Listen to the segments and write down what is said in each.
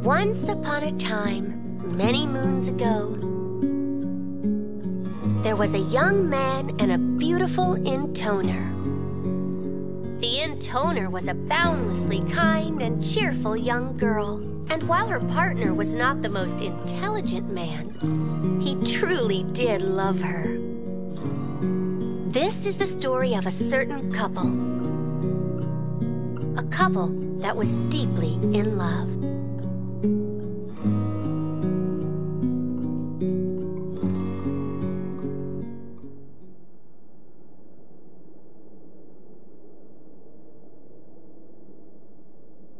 Once upon a time, many moons ago, there was a young man and a beautiful intoner. The intoner was a boundlessly kind and cheerful young girl, and while her partner was not the most intelligent man, he truly did love her. This is the story of a certain couple. A couple that was deeply in love.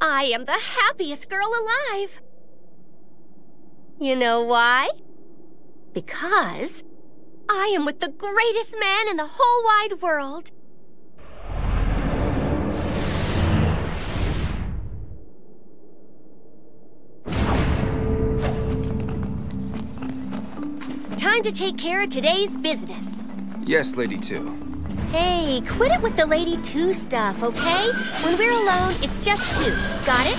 I am the happiest girl alive. You know why? Because I am with the greatest man in the whole wide world. Time to take care of today's business. Yes, Lady 2. Hey, quit it with the Lady 2 stuff, okay? When we're alone, it's just 2. Got it?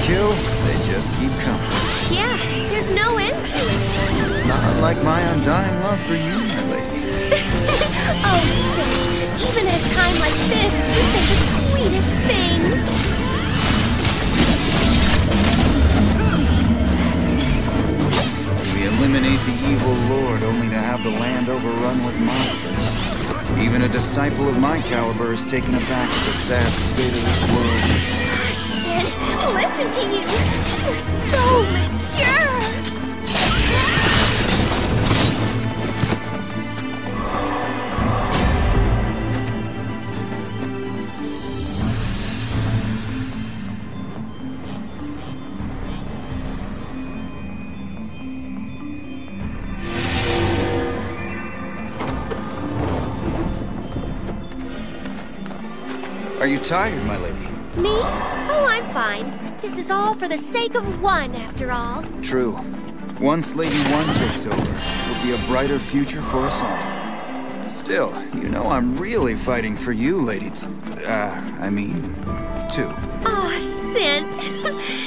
Kill, they just keep coming. Yeah, there's no end to it. It's not unlike my undying love for you, my lady. Oh, Sid, even at a time like this, you say the sweetest things. We eliminate the evil lord only to have the land overrun with monsters. Even a disciple of my caliber is taken aback at the sad state of this world. Listen to you. You're so mature. Are you tired, my lady? Me? Oh, I'm fine. This is all for the sake of one, after all. True. Once Lady One takes over, it will be a brighter future for us all. Still, you know I'm really fighting for you, Lady Two. Aw, Cent.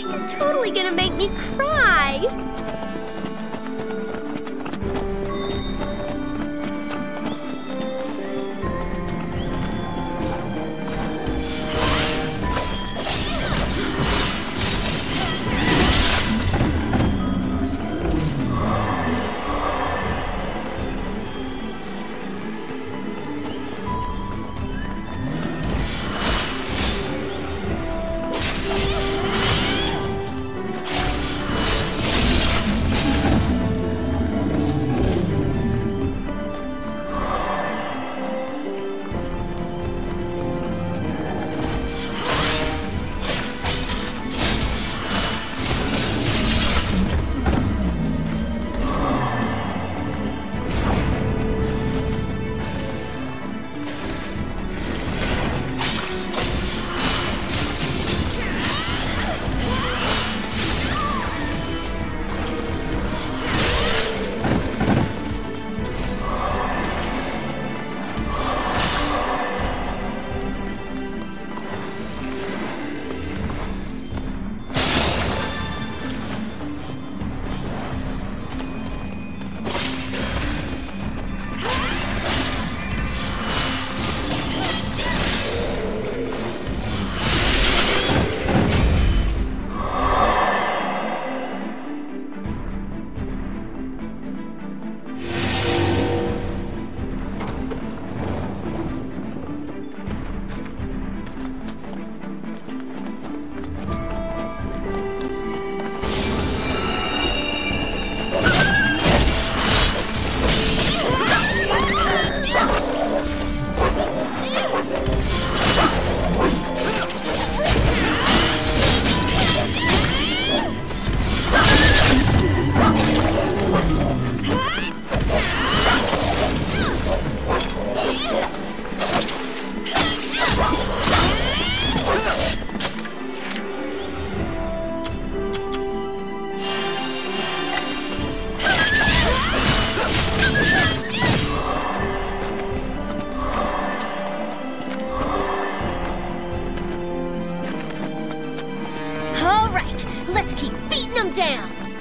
You're totally gonna make me cry.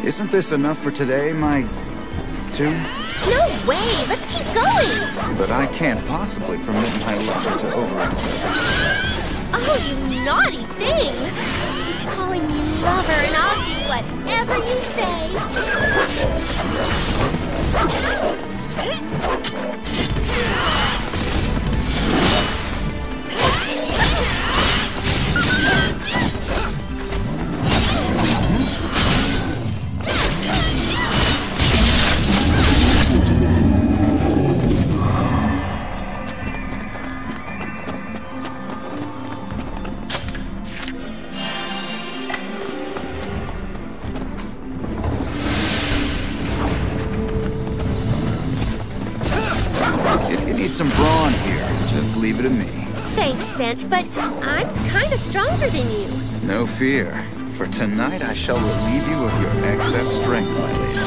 Isn't this enough for today, my two? No way! Let's keep going! But I can't possibly permit my lover to overexert. Oh, you naughty thing! Keep calling me lover and I'll do whatever you say. Some brawn here. Just leave it to me. Thanks, Cent, but I'm kind of stronger than you. No fear. For tonight, I shall relieve you of your excess strength, my lady.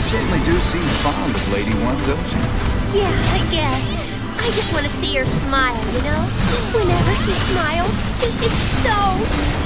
certainly do seem fond of Lady One, don't you? Yeah, I guess. I just want to see her smile, you know? Whenever she smiles, it's so...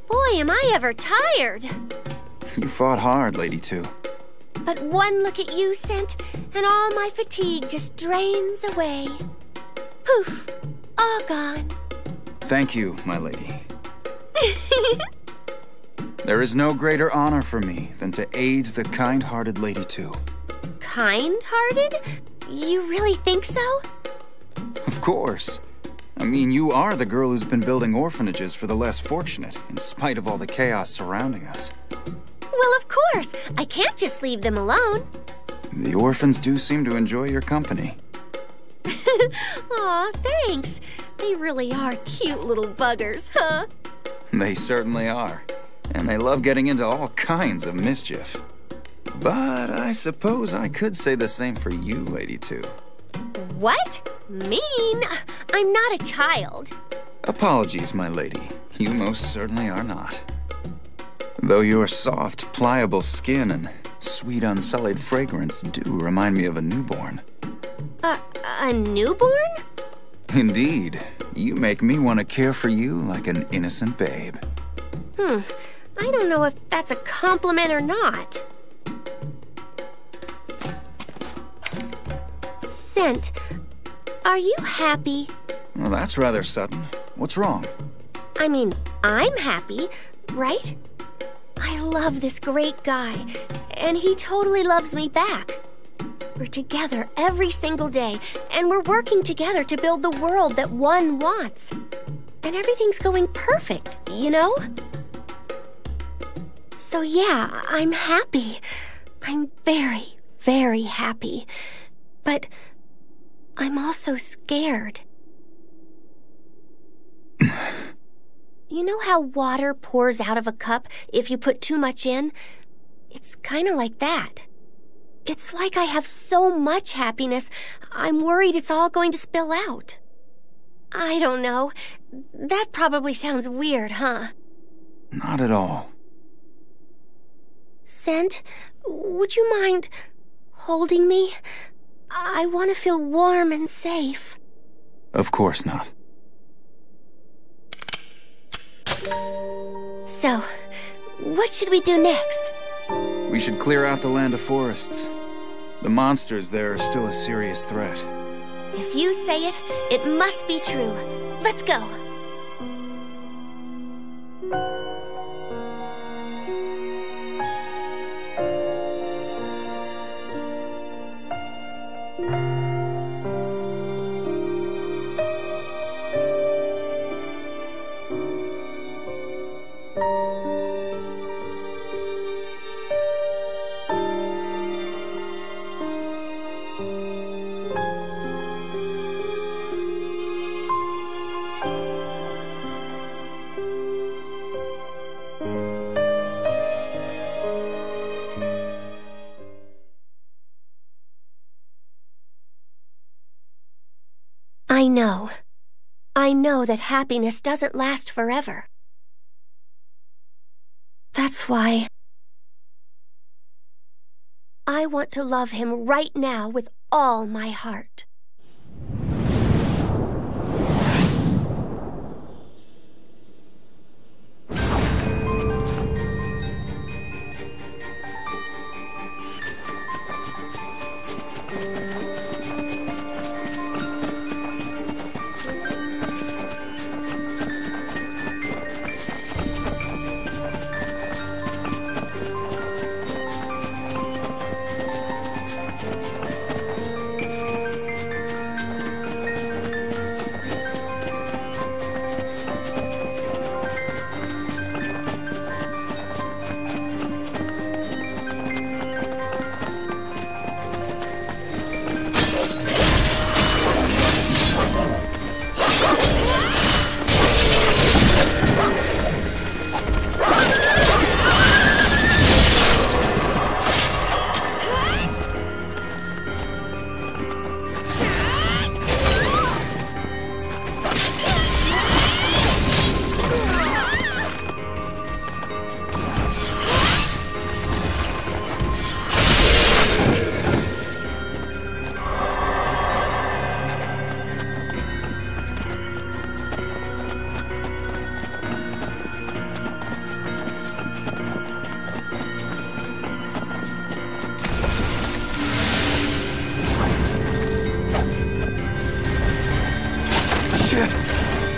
Boy, am I ever tired. You fought hard, Lady Two. But one look at you, Scent, and all my fatigue just drains away. Poof, all gone. Thank you, my lady. There is no greater honor for me than to aid the kind-hearted Lady Two. kind-hearted? You really think so? Of course. I mean, you are the girl who's been building orphanages for the less fortunate, in spite of all the chaos surrounding us. Well, of course. I can't just leave them alone. The orphans do seem to enjoy your company. Aw, thanks. They really are cute little buggers, huh? They certainly are. And they love getting into all kinds of mischief. But I suppose I could say the same for you, Lady Two. What? Mean? I'm not a child. Apologies, my lady. You most certainly are not. Though your soft, pliable skin and sweet, unsullied fragrance do remind me of a newborn. A newborn? Indeed. You make me want to care for you like an innocent babe. I don't know if that's a compliment or not. Scent, are you happy? Well, that's rather sudden. What's wrong? I mean, I'm happy, right? I love this great guy, and he totally loves me back. We're together every single day, and we're working together to build the world that one wants. And everything's going perfect, you know? So yeah, I'm happy. I'm very, very happy. But I'm also scared. You know how water pours out of a cup if you put too much in? It's kind of like that. It's like I have so much happiness, I'm worried it's all going to spill out. I don't know. That probably sounds weird, huh? Not at all. Scent, would you mind holding me? I want to feel warm and safe. Of course not. So, what should we do next? We should clear out the land of forests. The monsters there are still a serious threat. If you say it, it must be true. Let's go. I know that happiness doesn't last forever. That's why I want to love him right now with all my heart.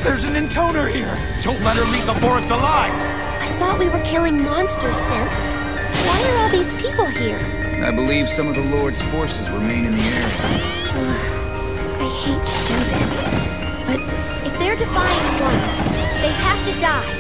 There's an intoner here! Don't let her leave the forest alive! I thought we were killing monsters, Scent. Why are all these people here? I believe some of the Lord's forces remain in the area. I hate to do this, but if they're defying one, they have to die.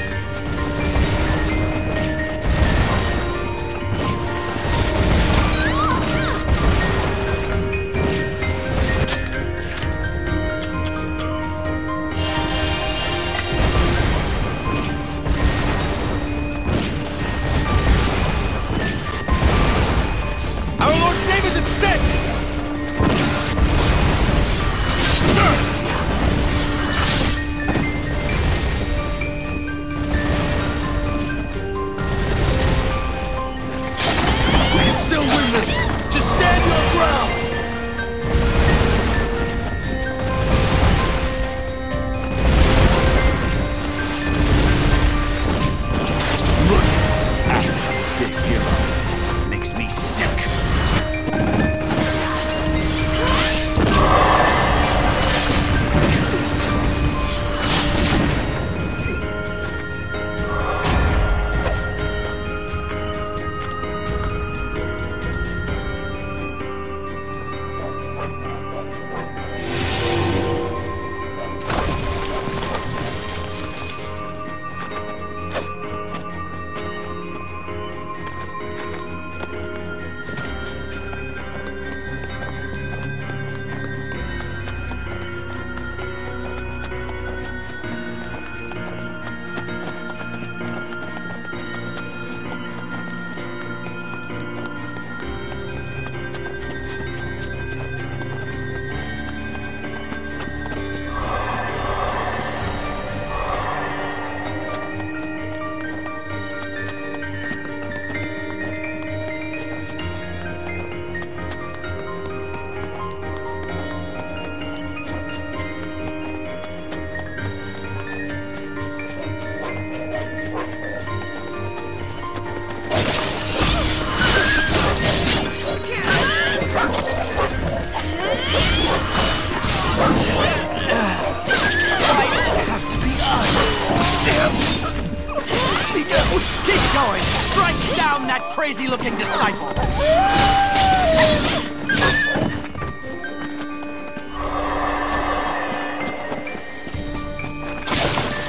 Keep going! Strike down that crazy-looking disciple!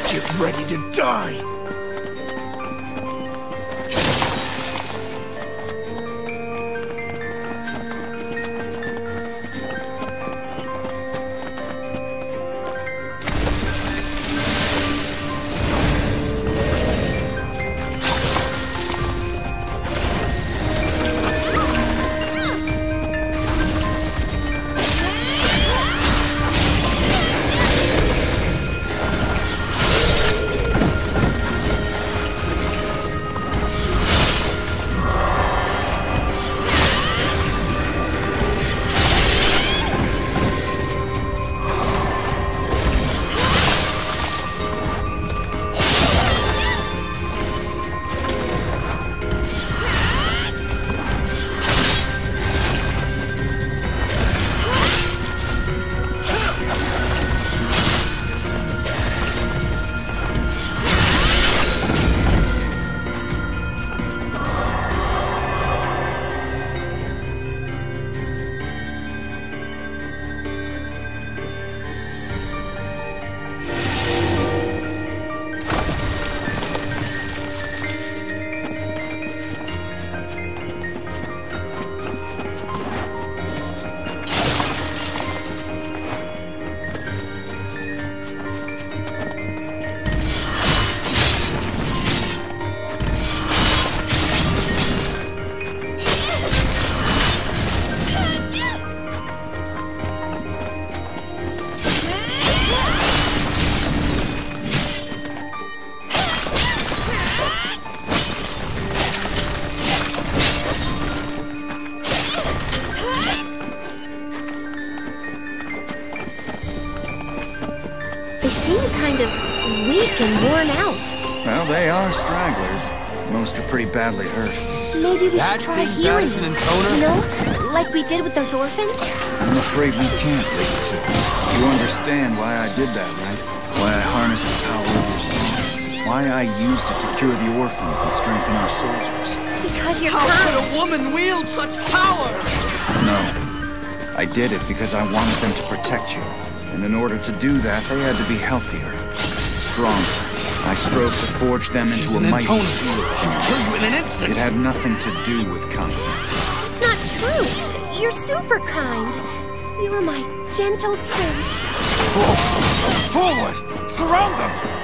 Get ready to die! They seem kind of weak and worn out. Well, they are stragglers. Most are pretty badly hurt. Maybe we should try healing them. You know, like we did with those orphans? I'm afraid we can't, Lady Two. You understand why I did that, right? Why I harnessed the power of your song. Why I used it to cure the orphans and strengthen our soldiers. Because you're How kind. could a woman wield such power? No. I did it because I wanted them to protect you. And in order to do that, they had to be healthier, stronger. I strove to forge them into a mighty shield. She'll kill you in an instant. It had nothing to do with kindness. It's not true. You're super kind. You were my gentle prince. Forward! Surround them!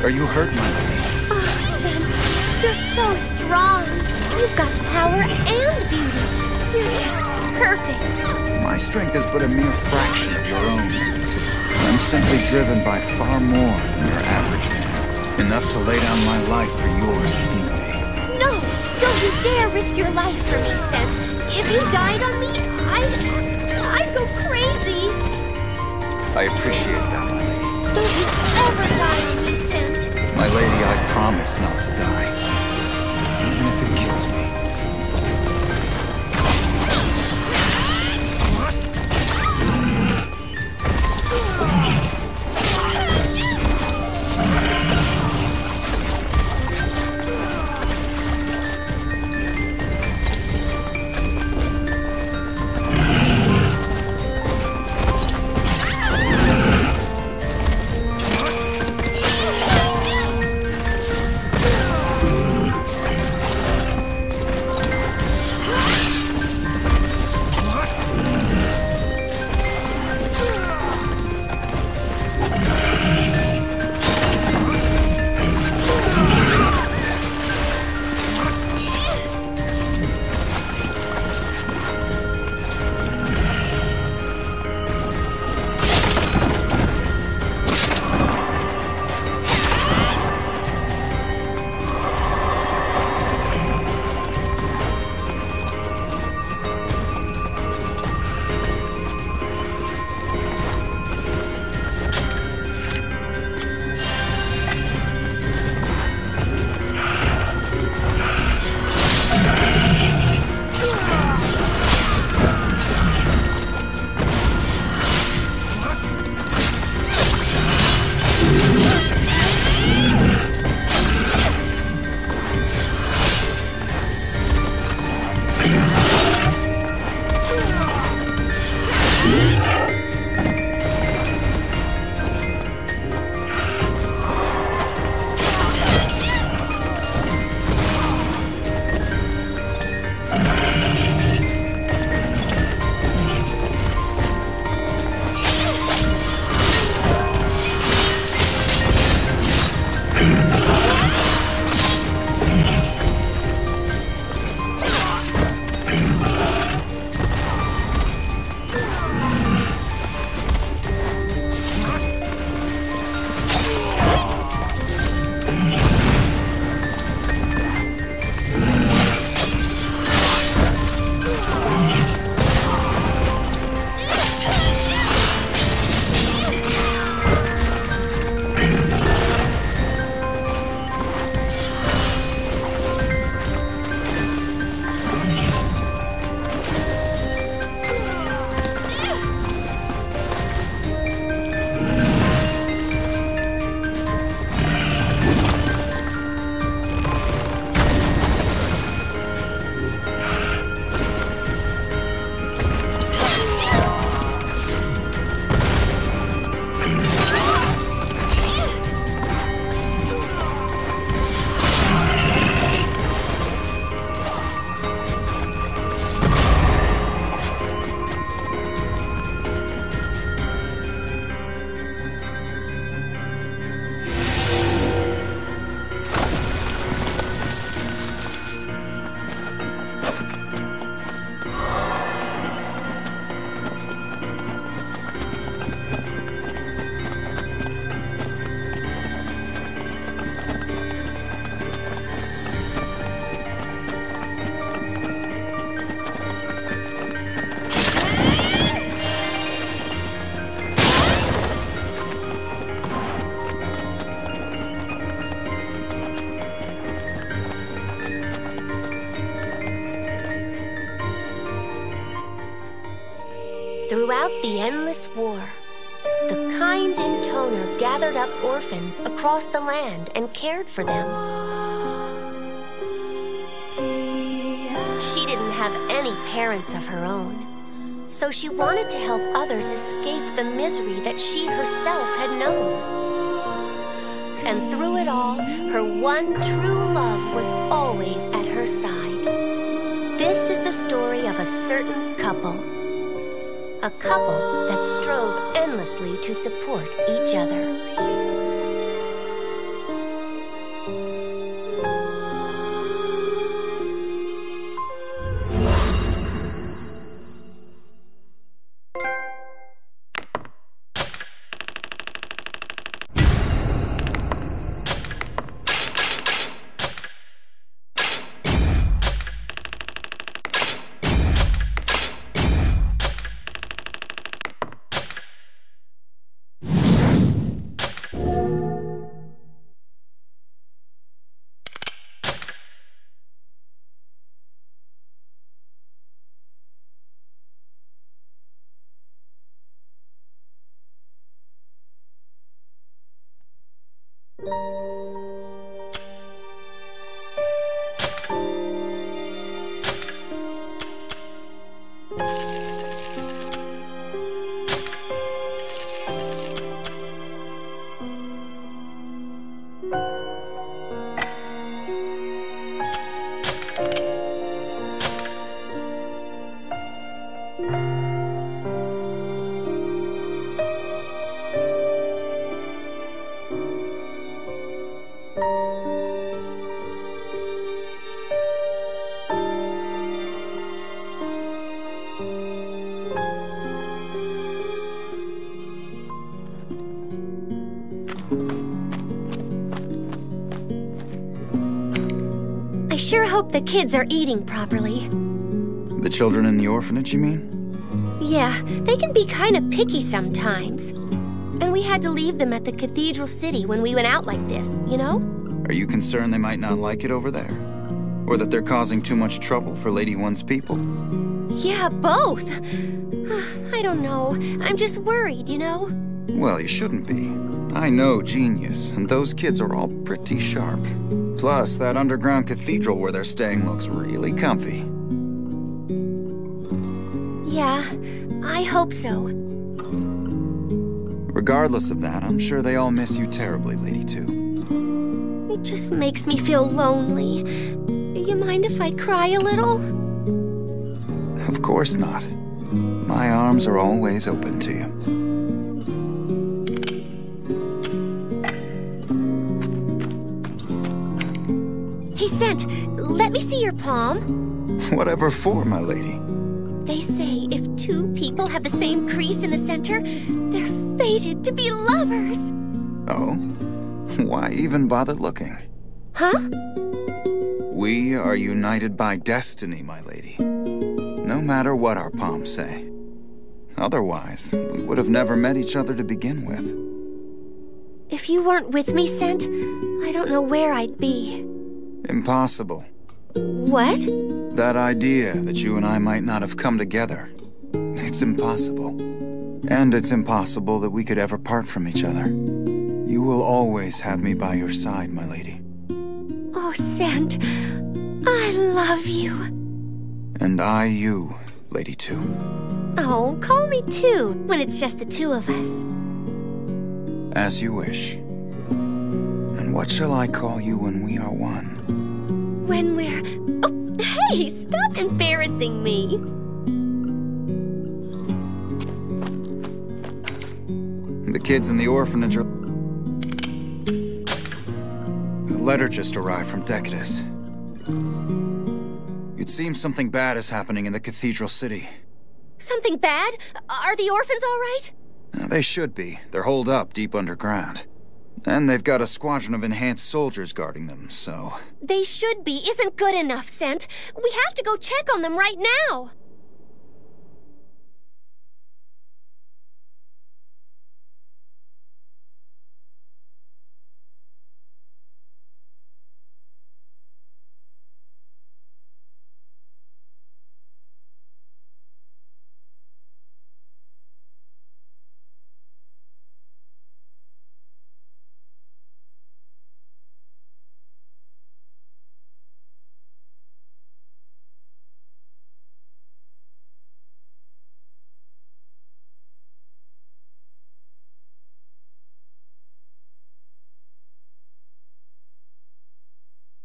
Are you hurt, my lady? Oh, Scent, you're so strong. You've got power and beauty. You're just perfect. My strength is but a mere fraction of your own. I'm simply driven by far more than your average man. Enough to lay down my life for yours if need be. No, don't you dare risk your life for me, Scent. If you died on me, I'd go crazy. I appreciate that, my lady. Don't you ever die on me, Scent. My lady, I promise not to die. Even if it kills me. Throughout the endless war, the kind intoner gathered up orphans across the land and cared for them. She didn't have any parents of her own, so she wanted to help others escape the misery that she herself had known. And through it all, her one true love was always at her side. This is the story of a certain couple. A couple that strove endlessly to support each other. I sure hope the kids are eating properly. The children in the orphanage, you mean? Yeah, they can be kind of picky sometimes. And we had to leave them at the cathedral city when we went out like this, you know? Are you concerned they might not like it over there? Or that they're causing too much trouble for Lady One's people? Yeah, both. I don't know. I'm just worried, you know? Well, you shouldn't be. I know Genius, and those kids are all pretty sharp. Plus, that underground cathedral where they're staying looks really comfy. Yeah, I hope so. Regardless of that, I'm sure they all miss you terribly, Lady Two. It just makes me feel lonely. Do you mind if I cry a little? Of course not. My arms are always open to you. Hey, Scent, let me see your palm. Whatever for, my lady. They say if two people have the same crease in the center, they're fated to be lovers. Oh? Why even bother looking? Huh? We are united by destiny, my lady. No matter what our palms say. Otherwise, we would have never met each other to begin with. If you weren't with me, Scent, I don't know where I'd be. Impossible. What? That idea that you and I might not have come together. It's impossible. And it's impossible that we could ever part from each other. You will always have me by your side, my lady. Oh, Scent, I love you. And I you, Lady Two. Oh, call me Two when it's just the two of us. As you wish. And what shall I call you when we are one? When we're... Oh, hey, stop embarrassing me. The kids in the orphanage are... A letter just arrived from Decadus. It seems something bad is happening in the cathedral city. Something bad? Are the orphans all right? They should be. They're holed up deep underground. And they've got a squadron of enhanced soldiers guarding them, so... They should be isn't good enough, Scent. We have to go check on them right now.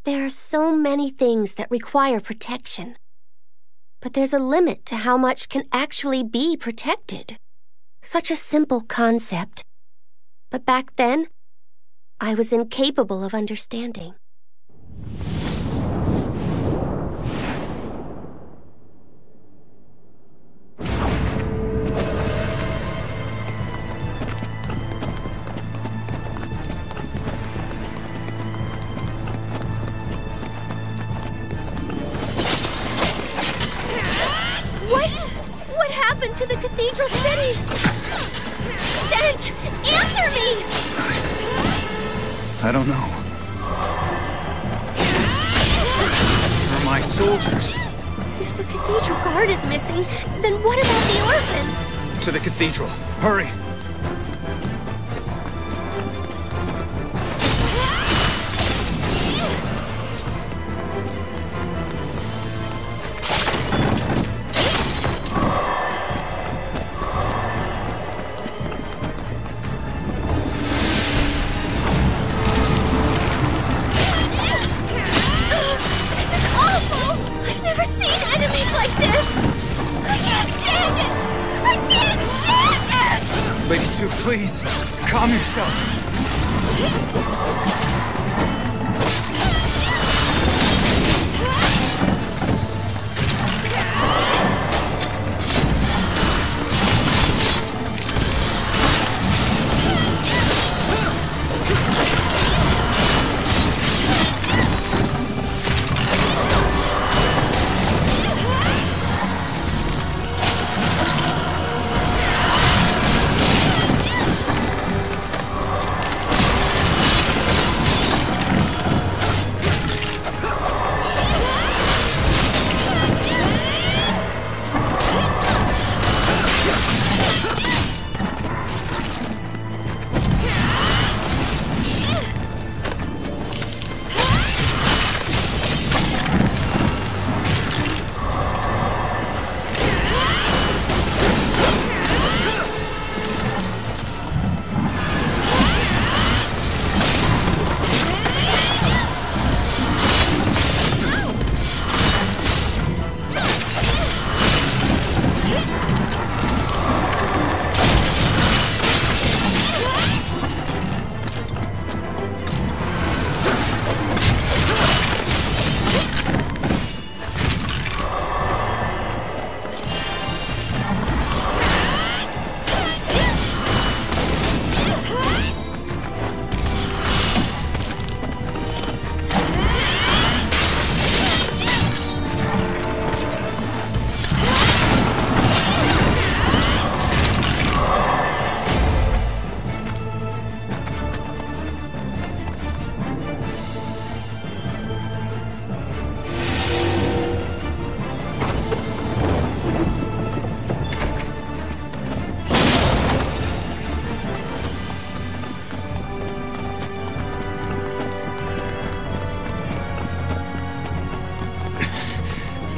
There are so many things that require protection. But there's a limit to how much can actually be protected. Such a simple concept. But back then, I was incapable of understanding. What happened to the Cathedral City? Sent! Answer me! I don't know. They're my soldiers. If the Cathedral Guard is missing, then what about the orphans? To the cathedral. Hurry! Please, calm yourself.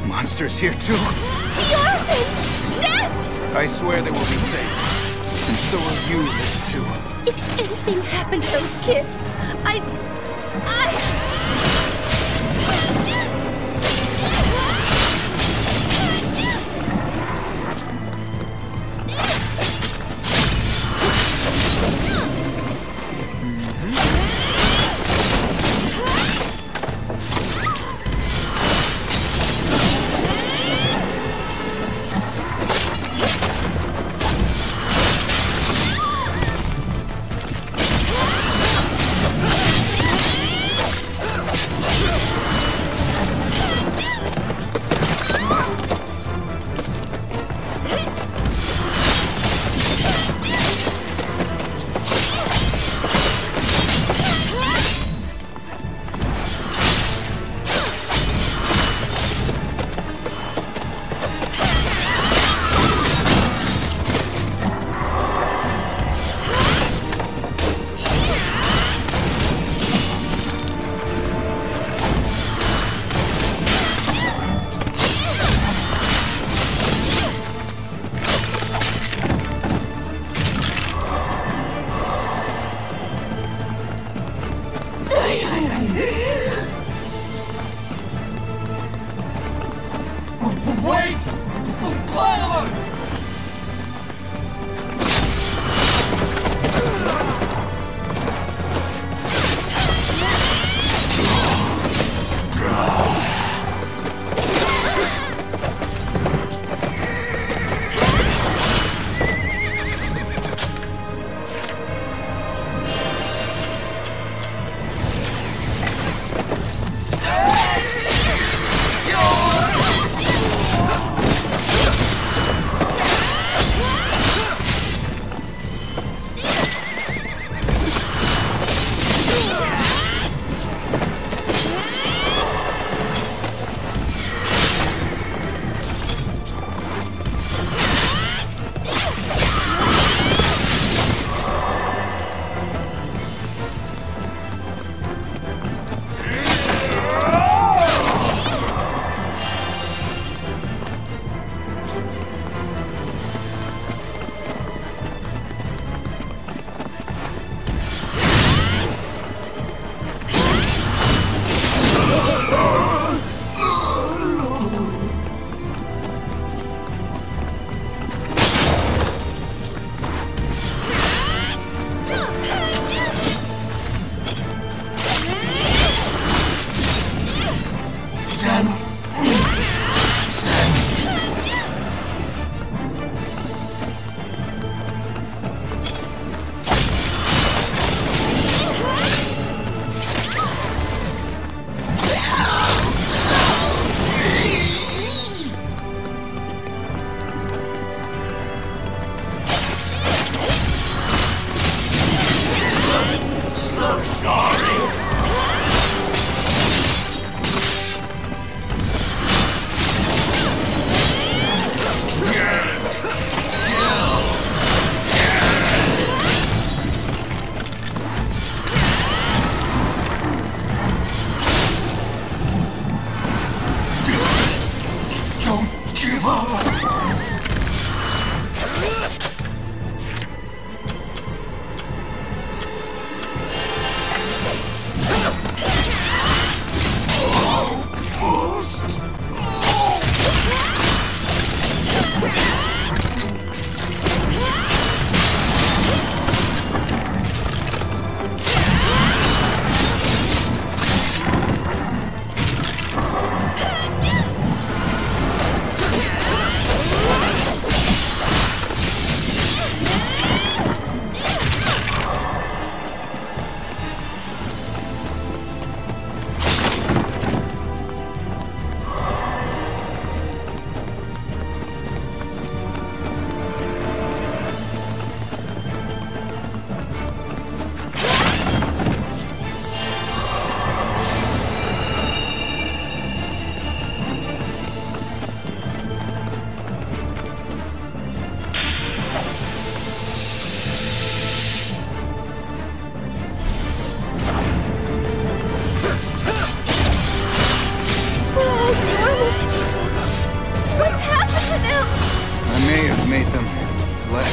Monsters here too. The orphans! Sent! I swear they will be safe. And so will you live too. If anything happened to those kids, I...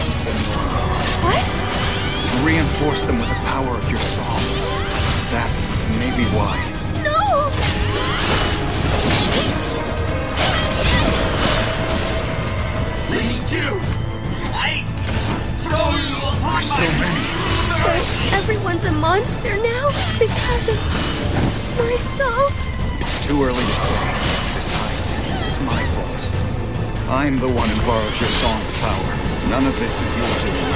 less than normal. What? Reinforce them with the power of your song. That may be why. No! Me too! I throw you upon There's so many. Everyone's a monster now because of my song. It's too early to say. Besides, this is my fault. I'm the one who borrowed your song's power. None of this is your doing.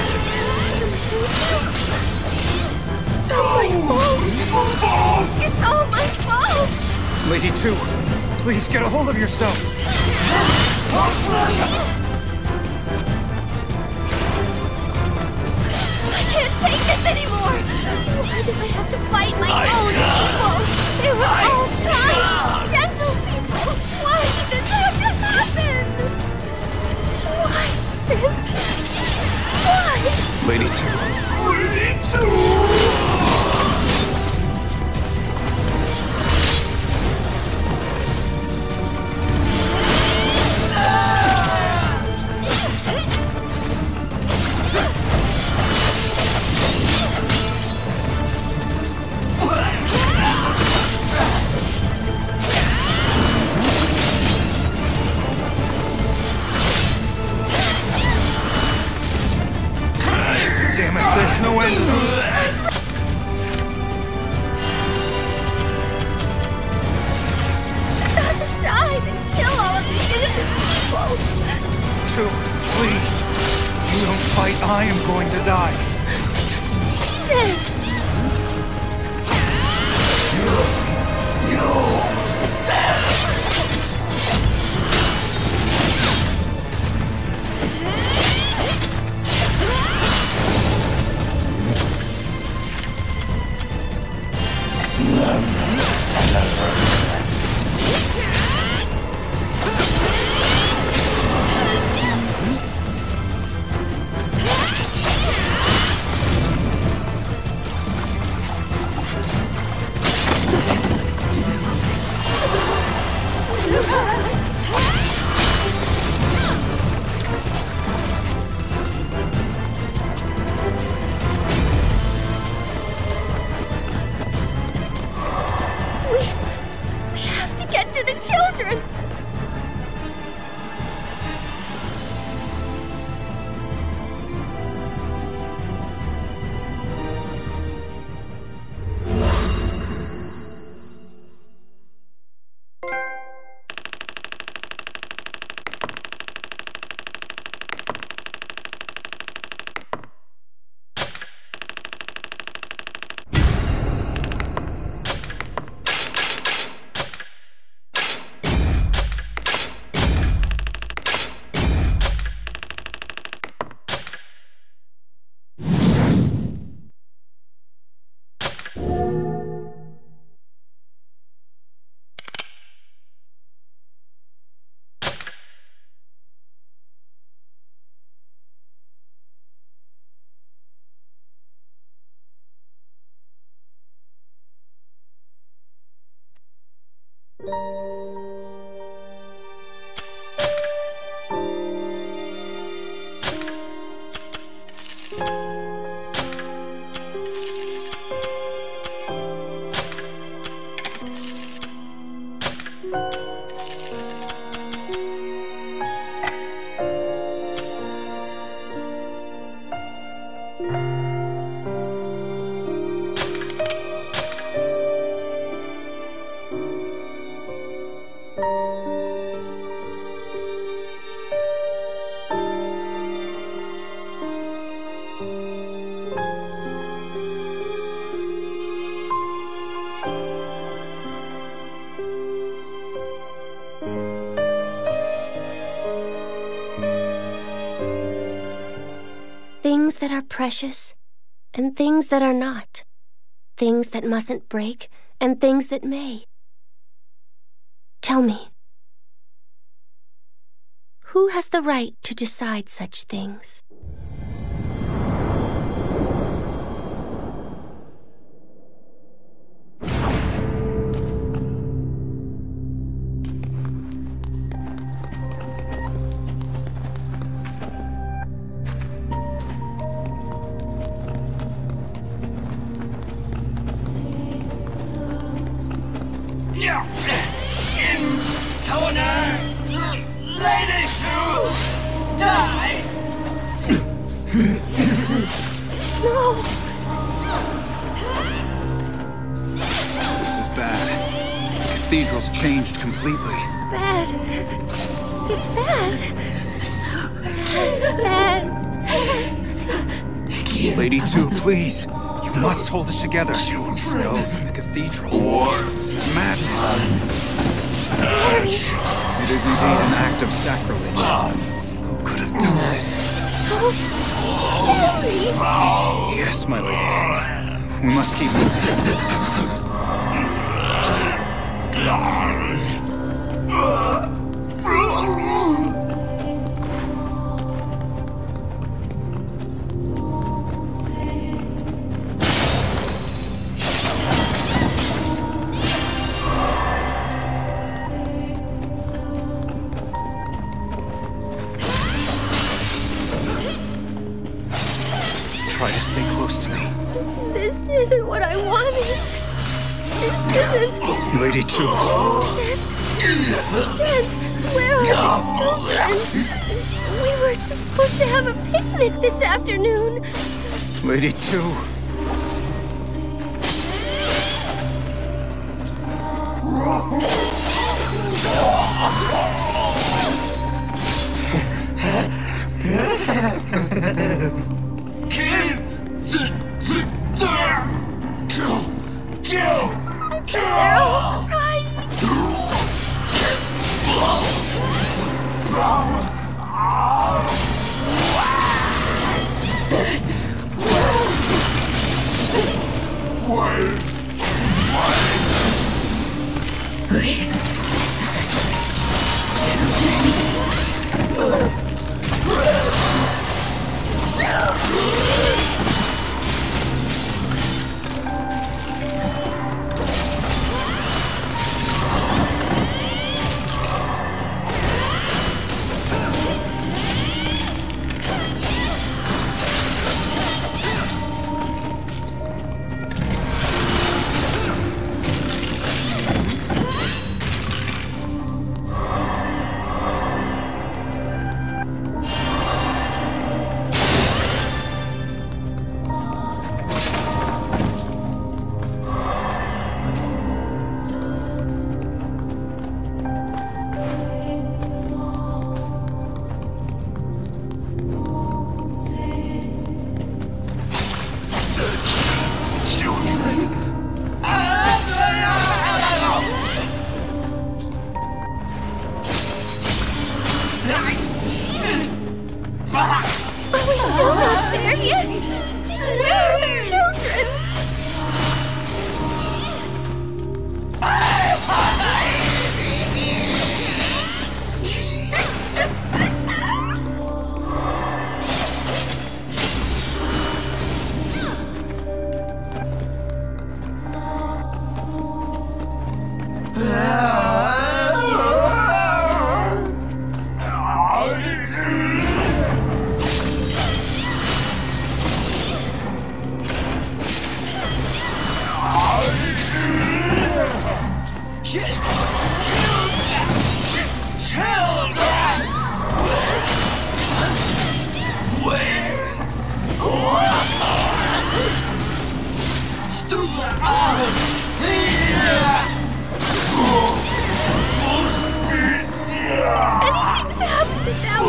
It's all my fault! It's all my fault! Lady 2, please get a hold of yourself. I can't take this anymore! Why did I have to fight my own people? They were all kind, gentle people. Why did this have to happen? Why? Why? Lady 2. Damn it, there's no end. Die and kill all of these innocent people! 2, please. You don't fight, I am going to die. Sid! We have to get to the children! Things that are precious, and things that are not. Things that mustn't break, and things that may. Tell me, who has the right to decide such things? No! This is bad. The cathedral's changed completely. Bad. It's bad. Bad. Lady 2, please. You must hold it together. Spells in the cathedral. This is madness. It is indeed an act of sacrilege. Who could have done this? Yes, my lady. We must keep Try to stay close to me. This isn't what I wanted. This isn't... Lady 2. Then, where are the children? We were supposed to have a picnic this afternoon. Lady 2. They're all crying. Are we still not there yet? Where are the children? Anything's happened to them.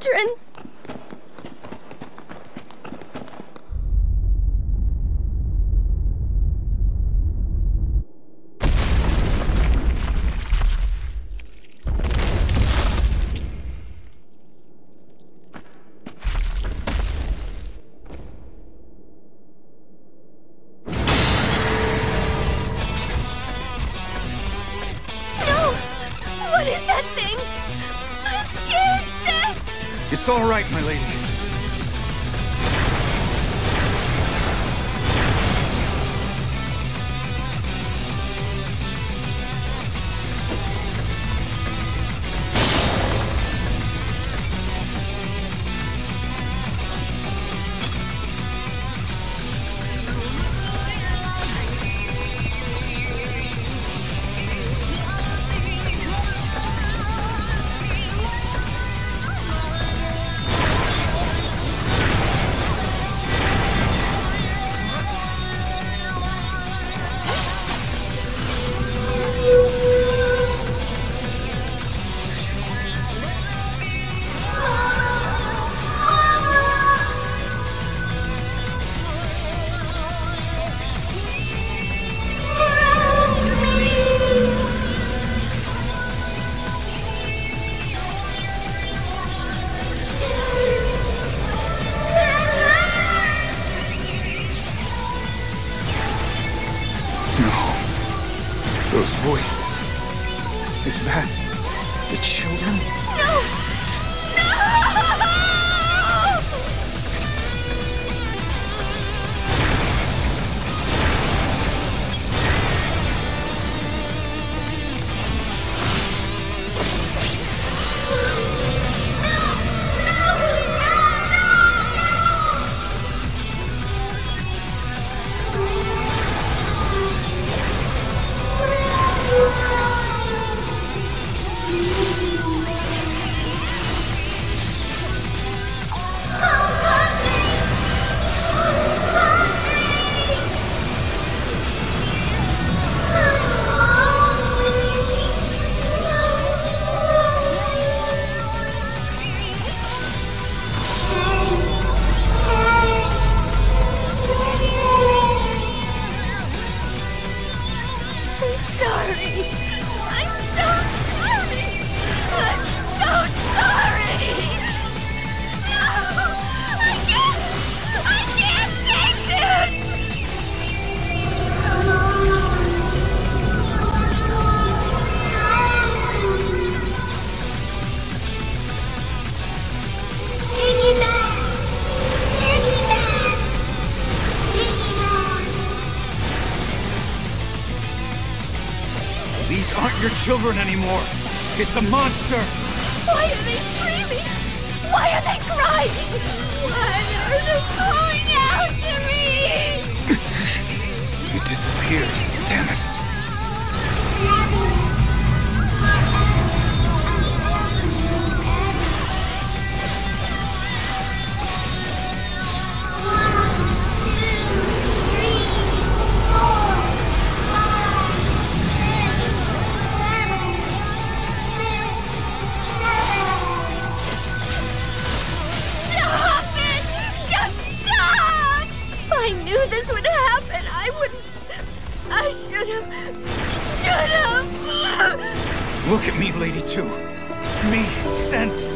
children. What is that thing? I'm scared, Set! It's all right, my lady. Those voices. Is that the children? No! These aren't your children anymore. It's a monster. Why are they screaming? Why are they crying? Why are they calling after me? It disappeared. Damn it. I knew this would happen. I should have. Look at me, Lady 2. It's me, Sent.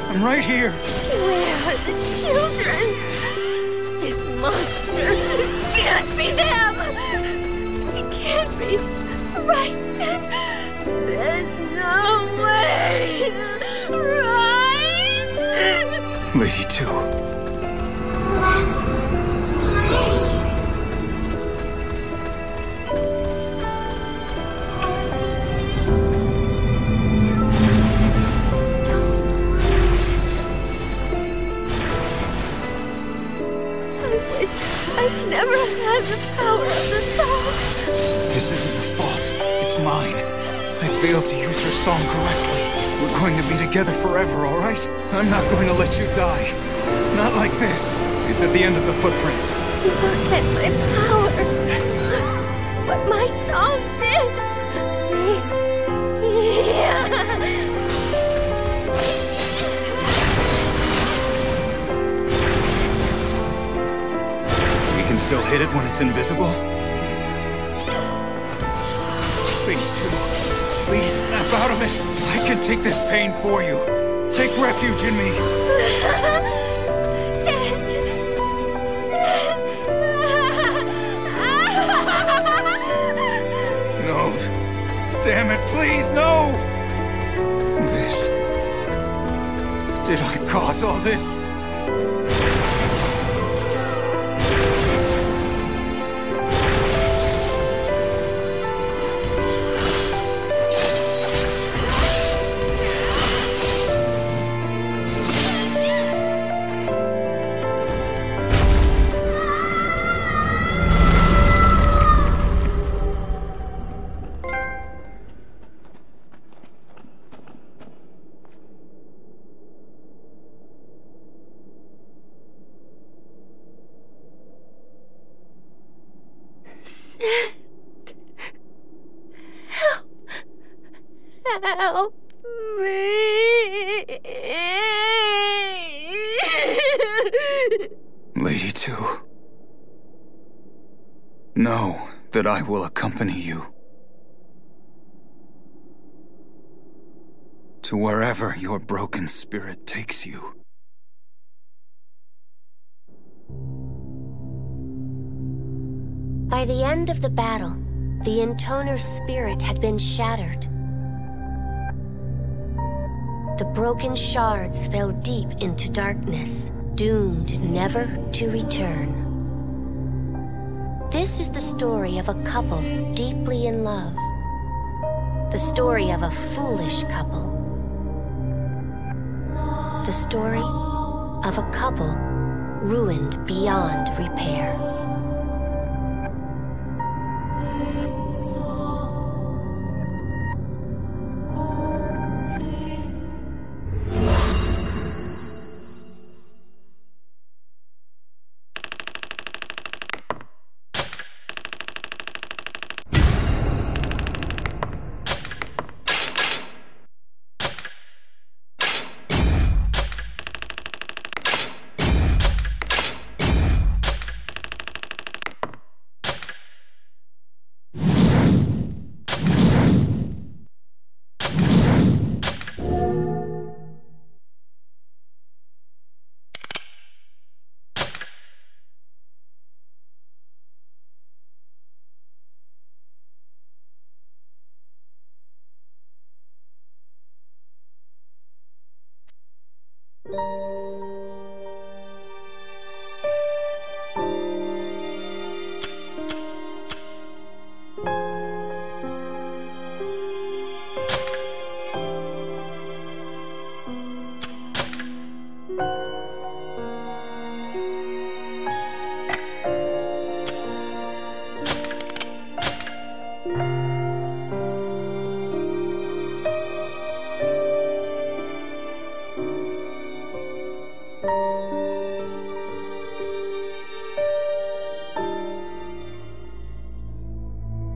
I'm right here. Where are the children? This monster can't be them. It can't be. Right, Sent? There's no way. Right? Lady 2. I've never had the power of the song. This isn't your fault. It's mine. I failed to use your song correctly. We're going to be together forever, all right? I'm not going to let you die. Not like this. It's at the end of the footprints. Look at my power. What my song did. still hit it when it's invisible? Phase 2. Please snap out of it. I can take this pain for you. Take refuge in me. No. Damn it, please, no! This... Did I cause all this? Help me. Lady 2. Know that I will accompany you. To wherever your broken spirit takes you. By the end of the battle, the Intoner's spirit had been shattered. The broken shards fell deep into darkness, doomed never to return. This is the story of a couple deeply in love. The story of a foolish couple. The story of a couple ruined beyond repair.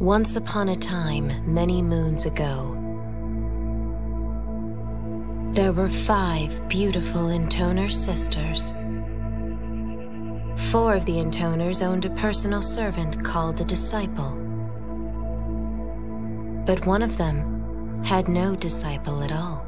Once upon a time, many moons ago, there were 5 beautiful Intoner sisters. 4 of the Intoners owned a personal servant called the Disciple. But one of them had no disciple at all.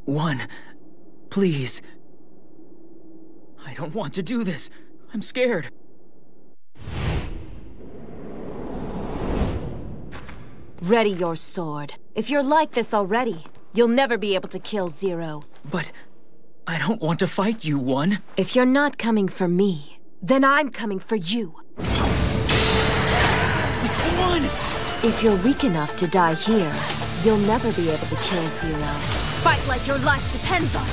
One, please. I don't want to do this. I'm scared. Ready your sword. If you're like this already, you'll never be able to kill Zero. But I don't want to fight you, One. If you're not coming for me, then I'm coming for you. One! If you're weak enough to die here, you'll never be able to kill Zero. Fight like your life depends on it!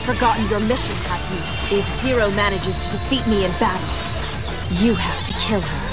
forgotten your mission, have you? If Zero manages to defeat me in battle, you have to kill her.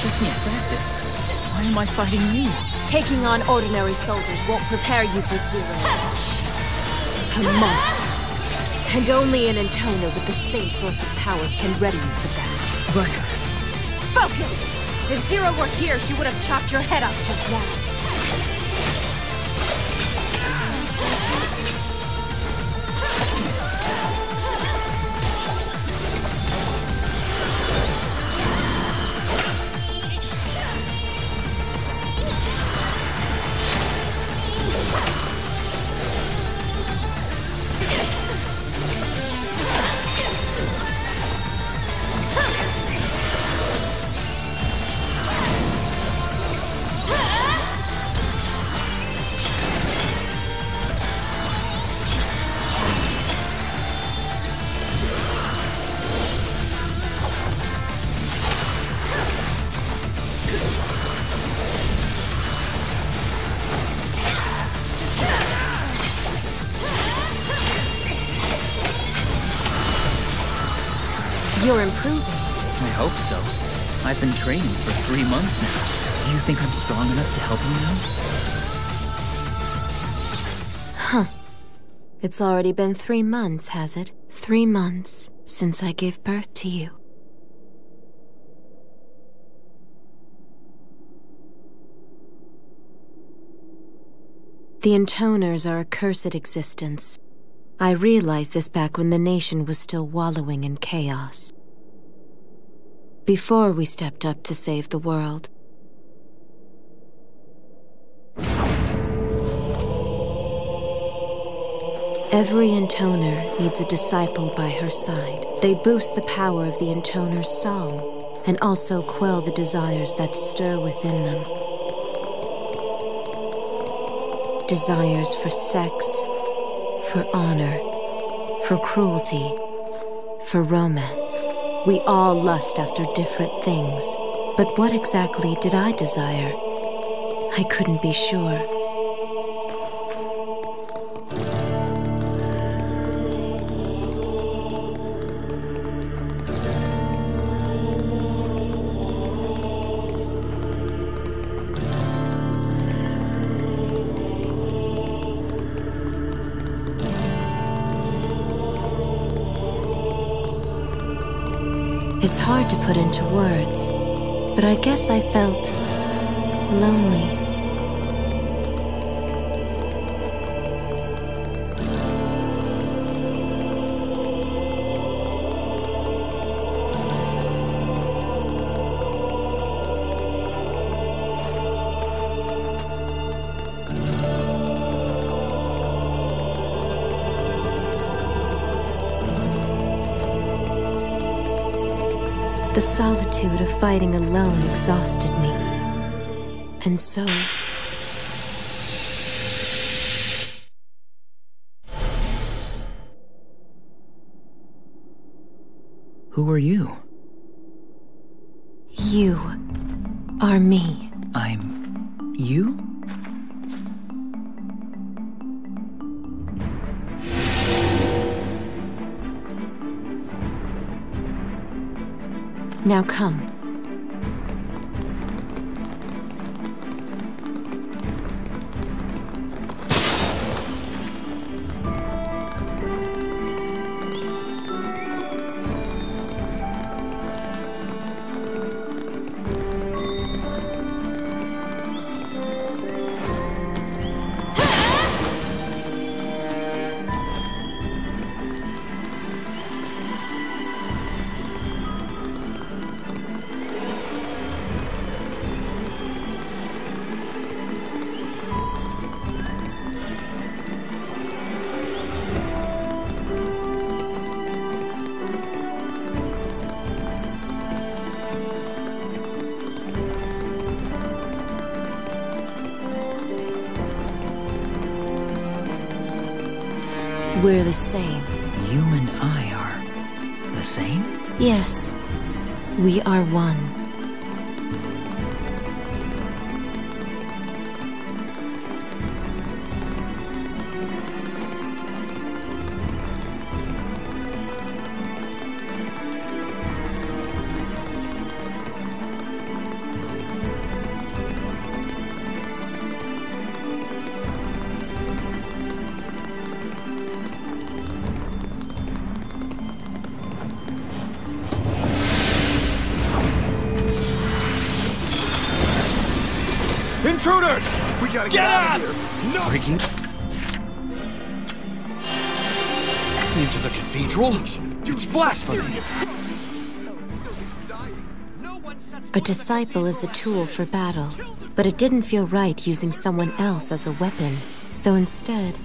Just mere practice. Why am I fighting you? Taking on ordinary soldiers won't prepare you for Zero. She's a monster. And only an Intoner with the same sorts of powers can ready you for that. But... Focus! If Zero were here, she would have chopped your head off just now. You're improving. I hope so. I've been training for 3 months now. Do you think I'm strong enough to help you now? Huh. It's already been 3 months, has it? 3 months since I gave birth to you. The Intoners are a cursed existence. I realized this back when the nation was still wallowing in chaos. Before we stepped up to save the world. Every Intoner needs a disciple by her side. They boost the power of the Intoner's song, and also quell the desires that stir within them. Desires for sex, for honor, for cruelty, for romance. We all lust after different things. But what exactly did I desire? I couldn't be sure. It's hard to put into words, but I guess I felt lonely. The solitude of fighting alone exhausted me. And so... Who are you? You are me. I'm... you? Now come. We're the same. You and I are the same? Yes. We are one. Intruders! We gotta get out of here! No! Breaking Into the cathedral? It's blasphemy! A disciple is a tool for battle, but it didn't feel right using someone else as a weapon. So instead,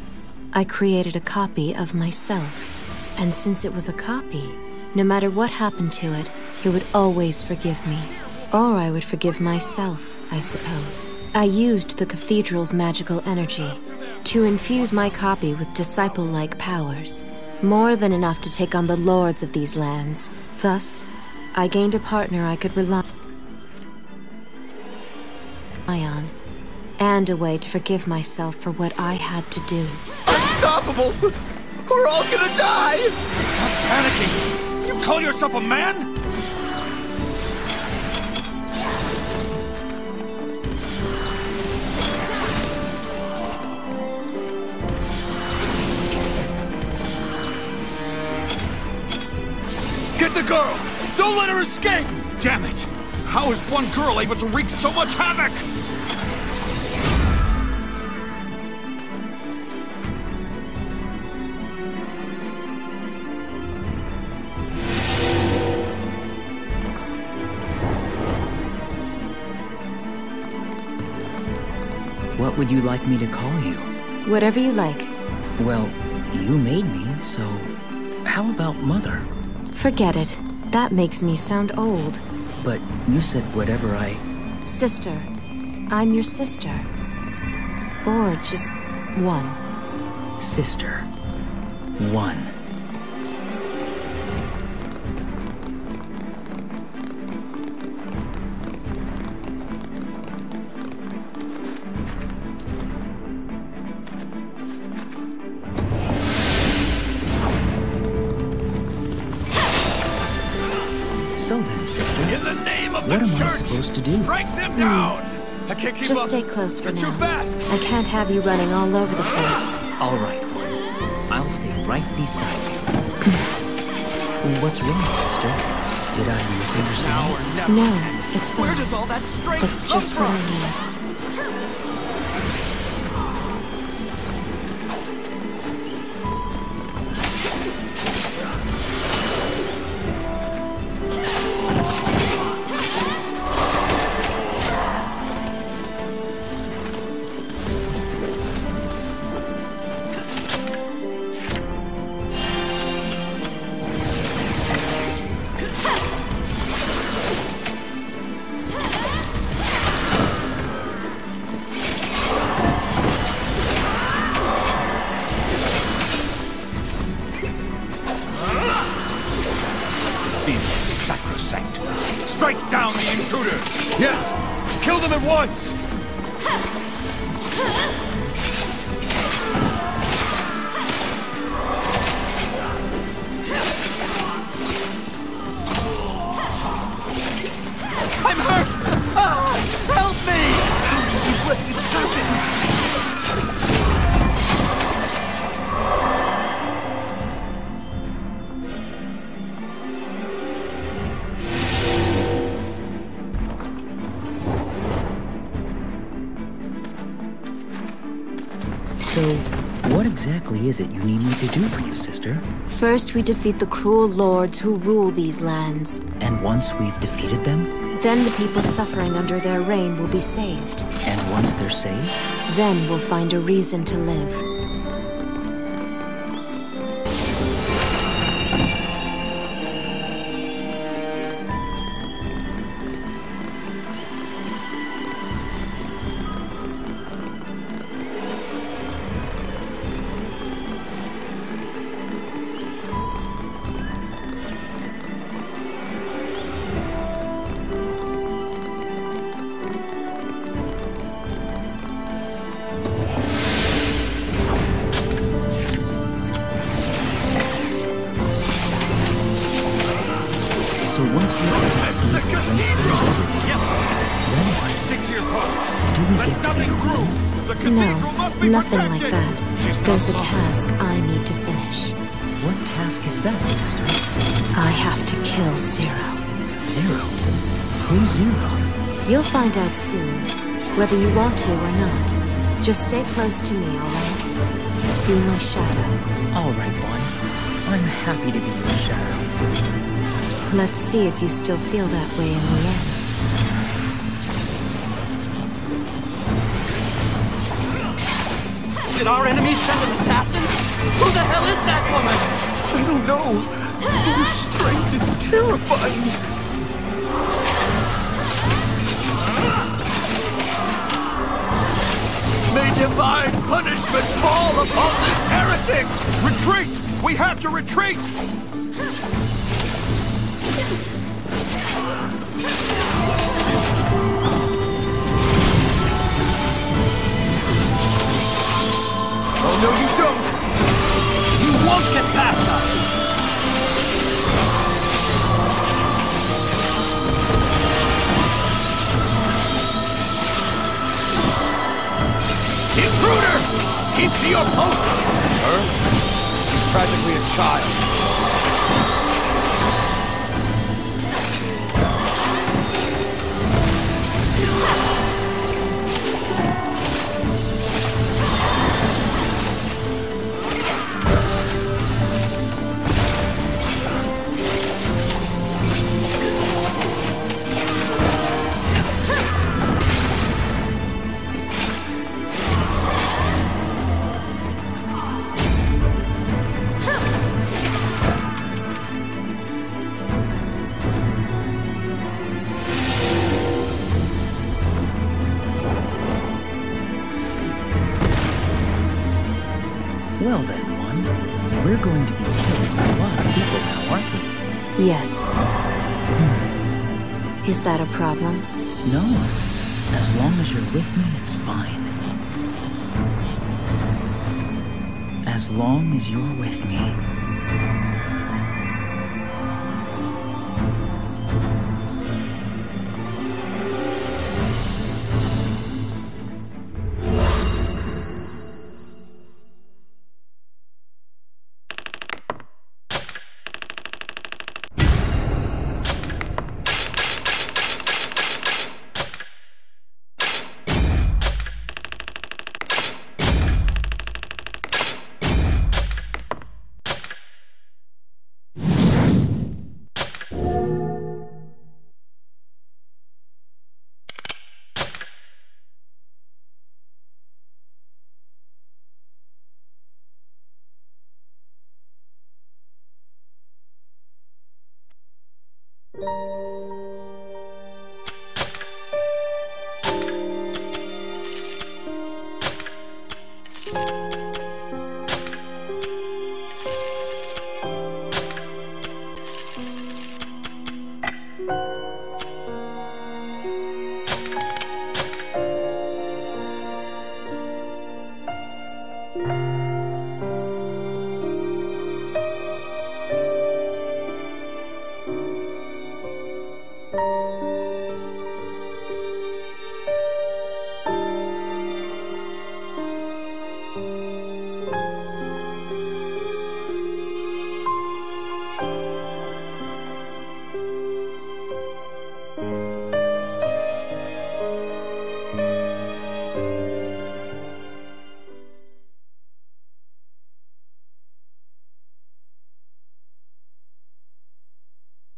I created a copy of myself. And since it was a copy, no matter what happened to it, it would always forgive me. Or I would forgive myself, I suppose. I used the cathedral's magical energy to infuse my copy with disciple-like powers, more than enough to take on the lords of these lands. Thus, I gained a partner I could rely on, and a way to forgive myself for what I had to do. Unstoppable! We're all gonna die! Stop panicking! You call yourself a man? Get the girl! Don't let her escape! Damn it! How is one girl able to wreak so much havoc? What would you like me to call you? Whatever you like. Well, you made me, so how about Mother? Forget it. That makes me sound old. But you said whatever I... Sister. I'm your sister. Or just one. Sister. One. So then, sister, In the name of what the am I church, supposed to do? strike them down! I can't keep Just up. stay close for They're too now. fast. I can't have you running all over the place. All right, one. I'll stay right beside you. What's wrong, sister? Did I misunderstand? Now or never. No, it's Where fine. does all that strength It's come just what from? I need. intruder! Yes! Kill them at once! I'm hurt! Ah, help me! How did you let this happen? So, what exactly is it you need me to do for you, sister? First, we defeat the cruel lords who rule these lands. And once we've defeated them? Then the people suffering under their reign will be saved. And once they're saved? Then we'll find a reason to live. So once we get the people and save everyone, then what? Stick to your posts! Do we Let get to nothing be through! queen? The cathedral must be No, nothing like protected! that. She's not There's a lying. task I need to finish. What task is that, sister? I have to kill Zero. Zero? Who's Zero? You'll find out soon, whether you want to or not. Just stay close to me, alright? Be my shadow. All right, one. I'm happy to be your shadow. Let's see if you still feel that way in the end. Did our enemies send an assassin? Who the hell is that woman? I don't know. Her strength is terrifying. May divine punishment fall upon this heretic! Retreat! We have to retreat! Oh, no, you don't! You won't get past us! Intruder! Keep to your posts! Her? She's practically a child. Well then, one. We're going to be killing a lot of people now, aren't we? Yes. Is that a problem? No. As long as you're with me, it's fine. As long as you're with me.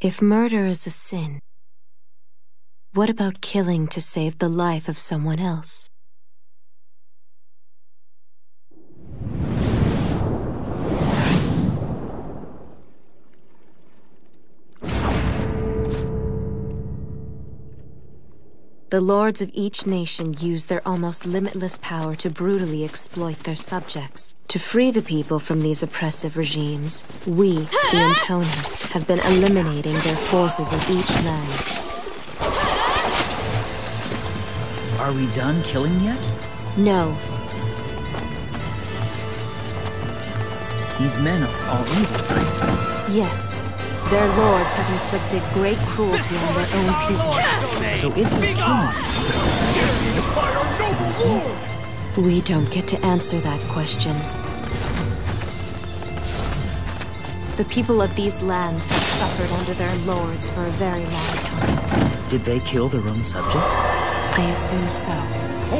If murder is a sin, what about killing to save the life of someone else? The lords of each nation use their almost limitless power to brutally exploit their subjects. To free the people from these oppressive regimes, we, the Intoners, have been eliminating their forces in each land. Are we done killing yet? No. These men are all evil, right? Yes. Their lords have inflicted great cruelty on their own people. So if we kill them, we don't get to answer that question. The people of these lands have suffered under their lords for a very long time. did they kill their own subjects? I assume so.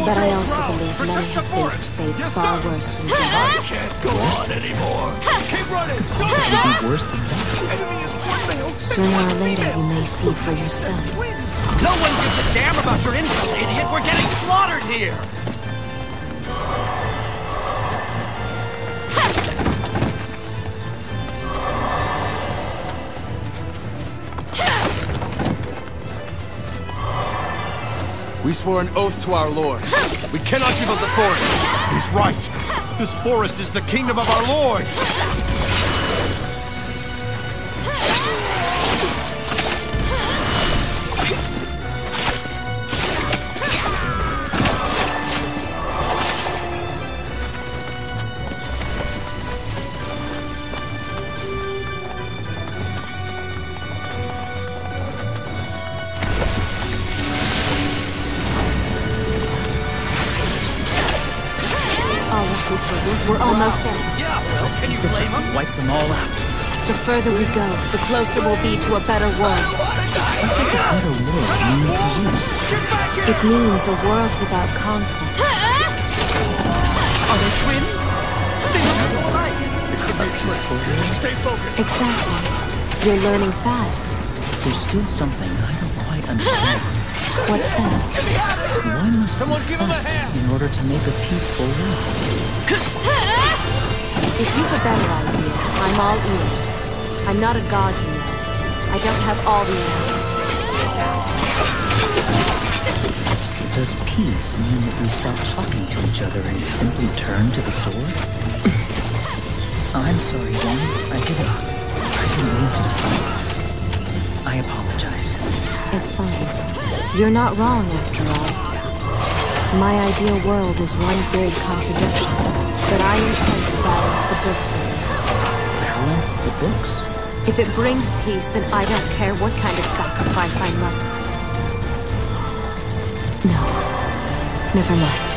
But I also believe many have faced fates far worse than death. I can't go on anymore. Keep running. Don't It would be worse than death. Sooner or later, you may see for yourself. No one gives a damn about your insult, idiot! We're getting slaughtered here! We swore an oath to our lord. We cannot give up the forest. He's right. This forest is the kingdom of our lord. We're almost there. Yeah, well, can you blame him? Wipe them all out. The further we go, the closer we'll be to a better world. What does a better world mean to you, sister? It means a world without conflict. Are they twins? They look so alike. It could be a trick. Stay focused. Exactly. You're learning fast. There's still something I don't quite understand. What's that? Why must we give him a fight hand. in order to make a peaceful world? If you've a better idea, I'm all ears. I'm not a god, you know. I don't have all the answers. Does peace mean that we stop talking to each other and simply turn to the sword? I'm sorry, Danny. I didn't mean to define you. I apologize. It's fine. You're not wrong, after all. My ideal world is one big contradiction, but I intend to balance the books in it. Balance the books? If it brings peace, then I don't care what kind of sacrifice I must make. No. Never mind.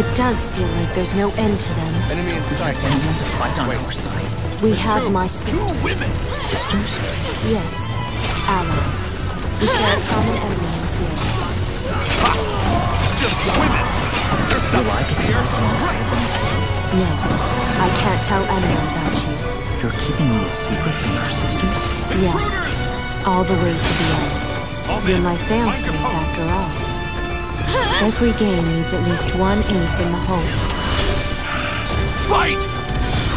It does feel like there's no end to them. Enemy in sight. Anyone to fight on our side? We have my sisters. Sisters? Yes, allies. We share a common enemy in Zero. Just women! Will I get to fight alongside them as well? No, I can't tell anyone about you. You're keeping me a secret from our sisters? Yes, all the way to the end. You're my failsafe after all. Every game needs at least one ace in the hole. Fight!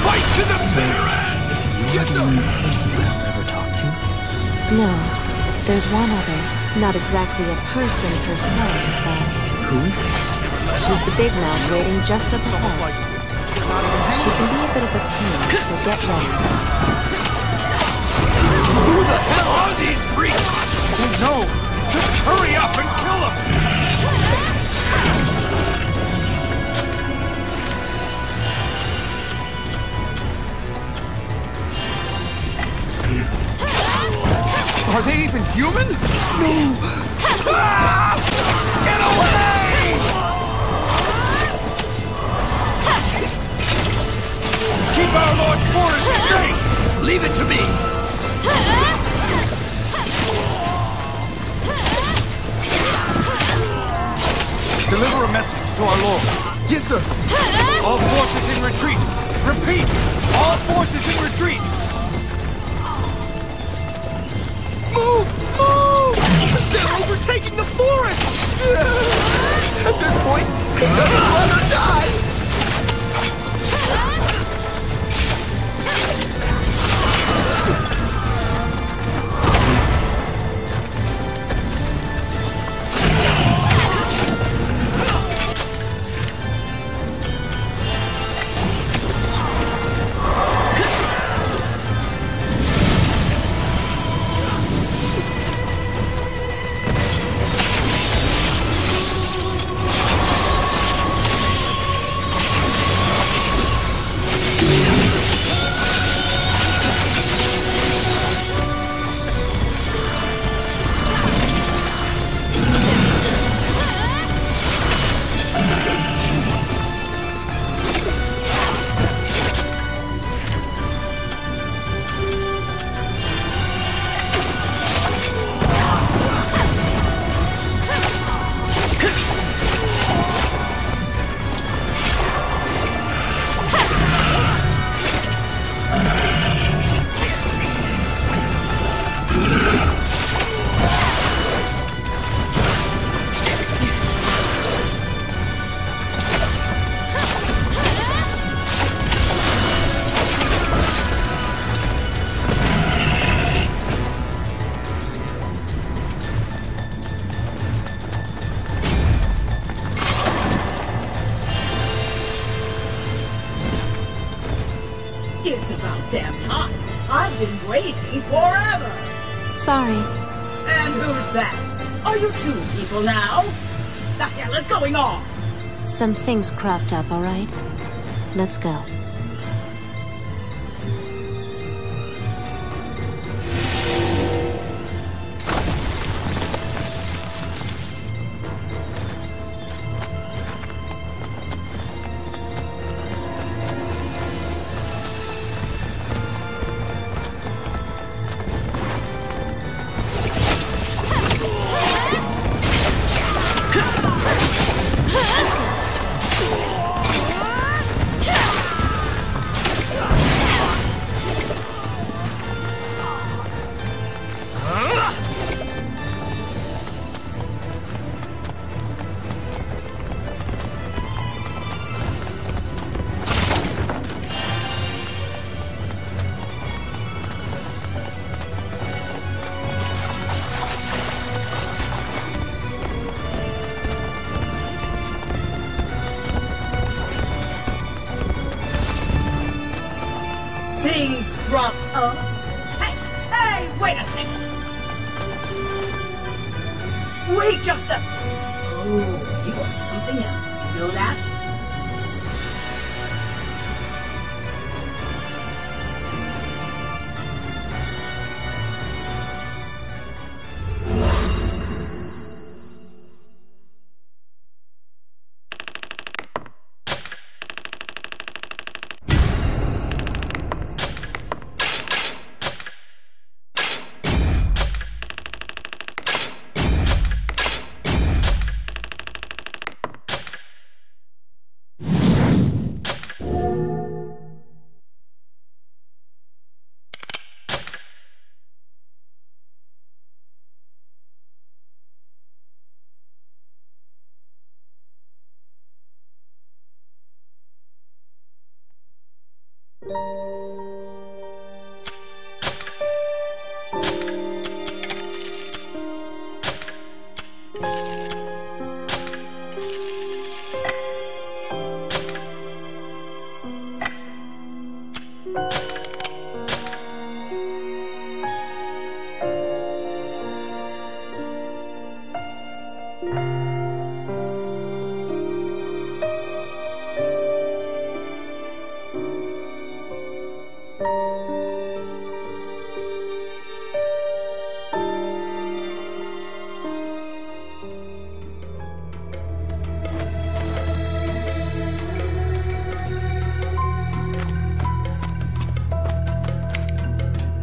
Fight to the bitter end! You are the only person I'll ever talk to? No, there's one other. Not exactly a person per se, but... Who is it? She's the big mouth waiting just up ahead. She can be a bit of a pain, so get ready. Who the hell are these freaks? Oh no! Just hurry up and kill them! Are they even human? No! Ah! Get away! Keep our Lord's forest straight! Leave it to me! Deliver a message to our Lord. Yes, sir! All forces in retreat! Repeat! All forces in retreat! Move! Move! They're overtaking the forest! At this point, it's either run or die! It's about damn time. I've been waiting forever. Sorry. And who's that? Are you two people now? The hell is going on? Some things cropped up, alright? Let's go. Things cropped up. Hey, wait a second. Wait just a... Oh, you are something else, you know that?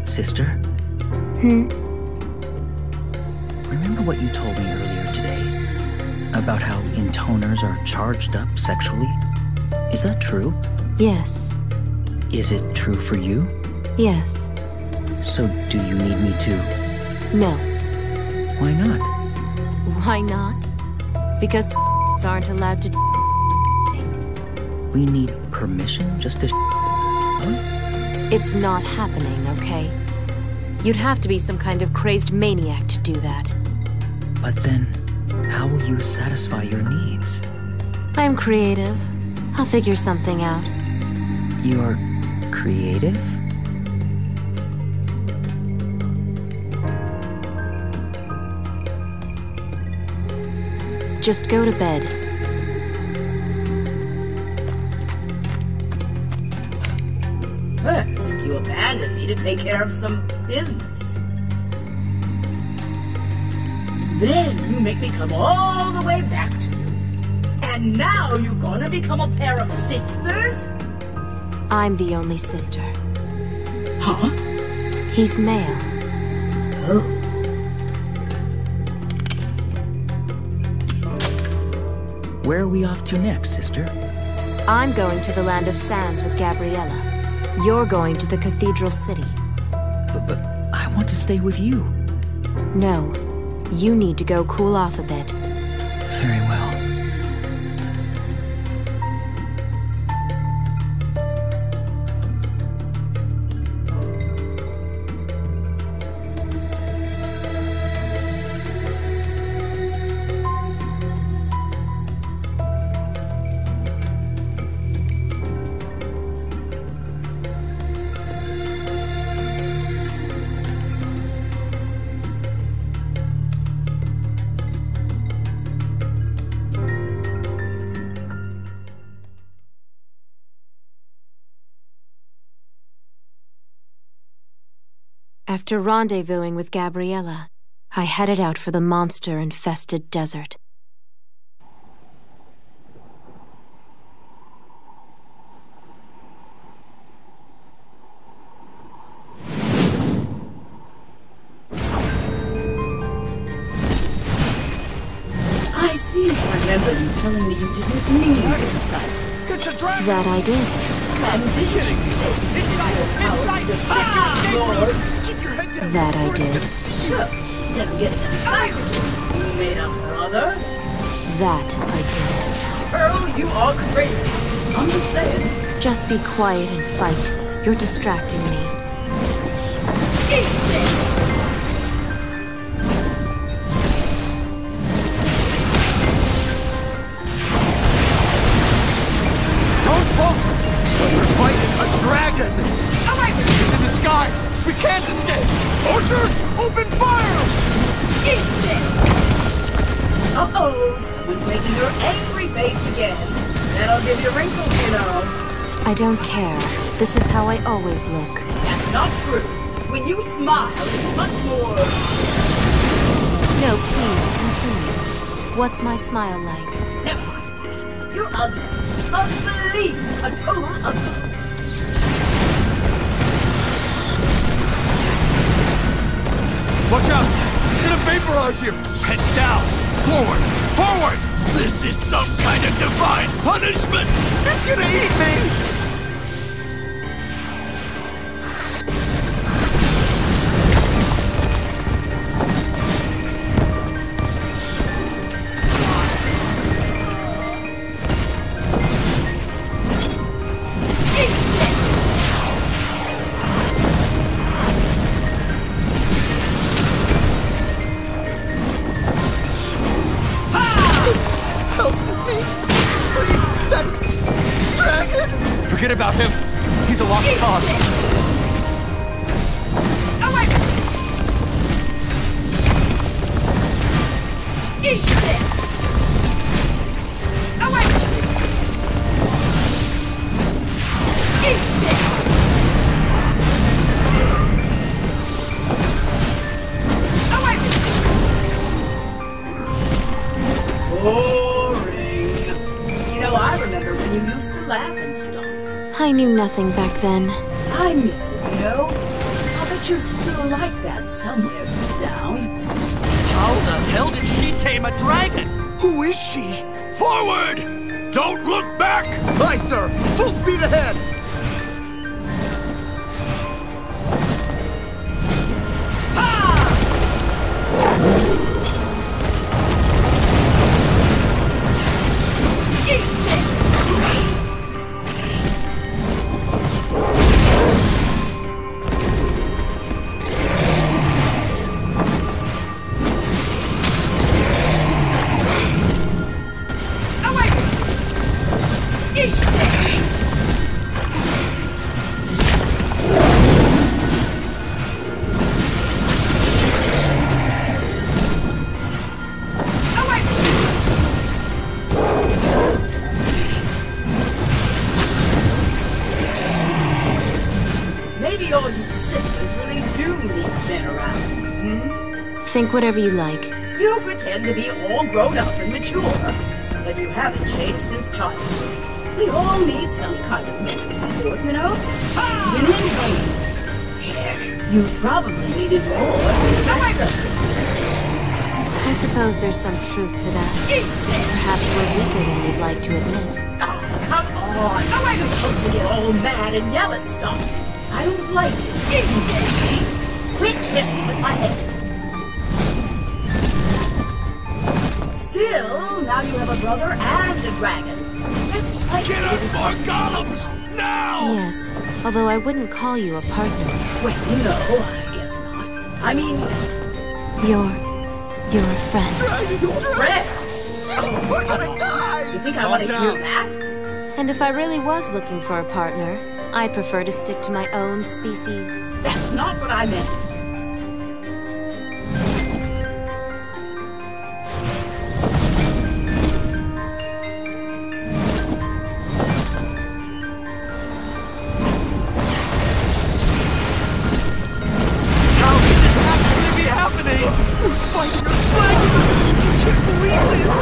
Sister? Remember what you told me earlier today? About how intoners are charged up sexually? Is that true? Yes. Is it true for you? Yes. So do you need me to? No. Why not? Why not? Because aren't allowed to. We need permission just to It's not happening, okay? You'd have to be some kind of crazed maniac to do that. But then, how will you satisfy your needs? I'm creative. I'll figure something out. You're creative? Just go to bed. First, you abandoned me to take care of some business. Then you make me come all the way back to you. And now you're gonna become a pair of sisters? I'm the only sister. Huh? He's male. Oh. Where are we off to next, sister? I'm going to the Land of Sands with Gabriella. You're going to the Cathedral City. But I want to stay with you. No. You need to go cool off a bit. Very well. After rendezvousing with Gabriella, I headed out for the monster-infested desert. I seem to remember you telling me you didn't need insight. That I did. And didn't you say lords? That I did. So, instead of getting inside you made a brother? That I did. Girl, you are crazy. I'm just saying. Just be quiet and fight. You're distracting me. Eat this! Don't falter! We're fighting a dragon! Away with It's in the sky! We can't escape! Archers, open fire! Eat this! Uh-oh, someone's making your angry face again. That'll give you wrinkles, you know. I don't care. This is how I always look. That's not true. When you smile, it's much more... No, please, continue. What's my smile like? Never mind that. You're ugly. Ugly! A total ugly. Watch out! It's gonna vaporize you! Heads down! Forward! Forward! This is some kind of divine punishment! It's gonna eat me! Eat this! Away! Eat this! Away! Boring. You know, I remember when you used to laugh and stuff. I knew nothing back then. I miss it, you know? I'll bet you're still like that somewhere deep down. How the hell did she tame a dragon? Who is she? Forward! Don't look back! Aye, sir! Full speed ahead! Maybe all you sisters really do need men around. Think whatever you like. You pretend to be all grown up and mature, but you haven't changed since childhood. We all need some kind of mental support, you know? Even in dreams. Heck, you probably needed more than the rest of us. I suppose there's some truth to that. Perhaps we're weaker than we'd like to admit. Oh, come on! How am I supposed to get all mad and yell at stuff? I don't like this. Quit messing with my head. Still, now you have a brother and a dragon. That's quite Get us more golems! Now! Yes, although I wouldn't call you a partner. Well, no, I guess not. I mean... You're a friend. Friend? We're gonna die! You think I want to hear that? And if I really was looking for a partner, I prefer to stick to my own species. That's not what I meant. How can this actually be happening? We're fighting a dragon! I can't believe this!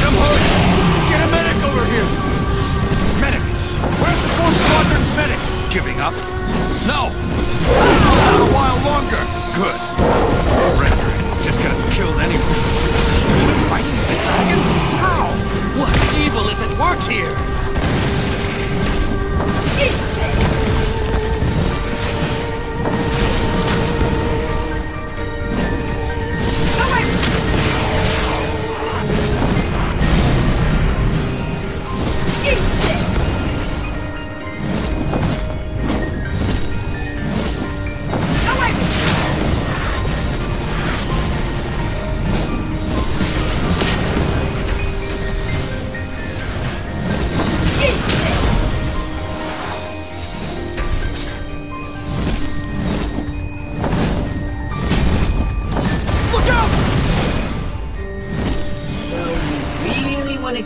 Come on! Get a medic over here! Medic! Where's the 4th Squadron's medic? Giving up? No! Hold out a while longer! Good. Surrendering will just get us killed anyway. Fighting the dragon? How? What evil is at work here?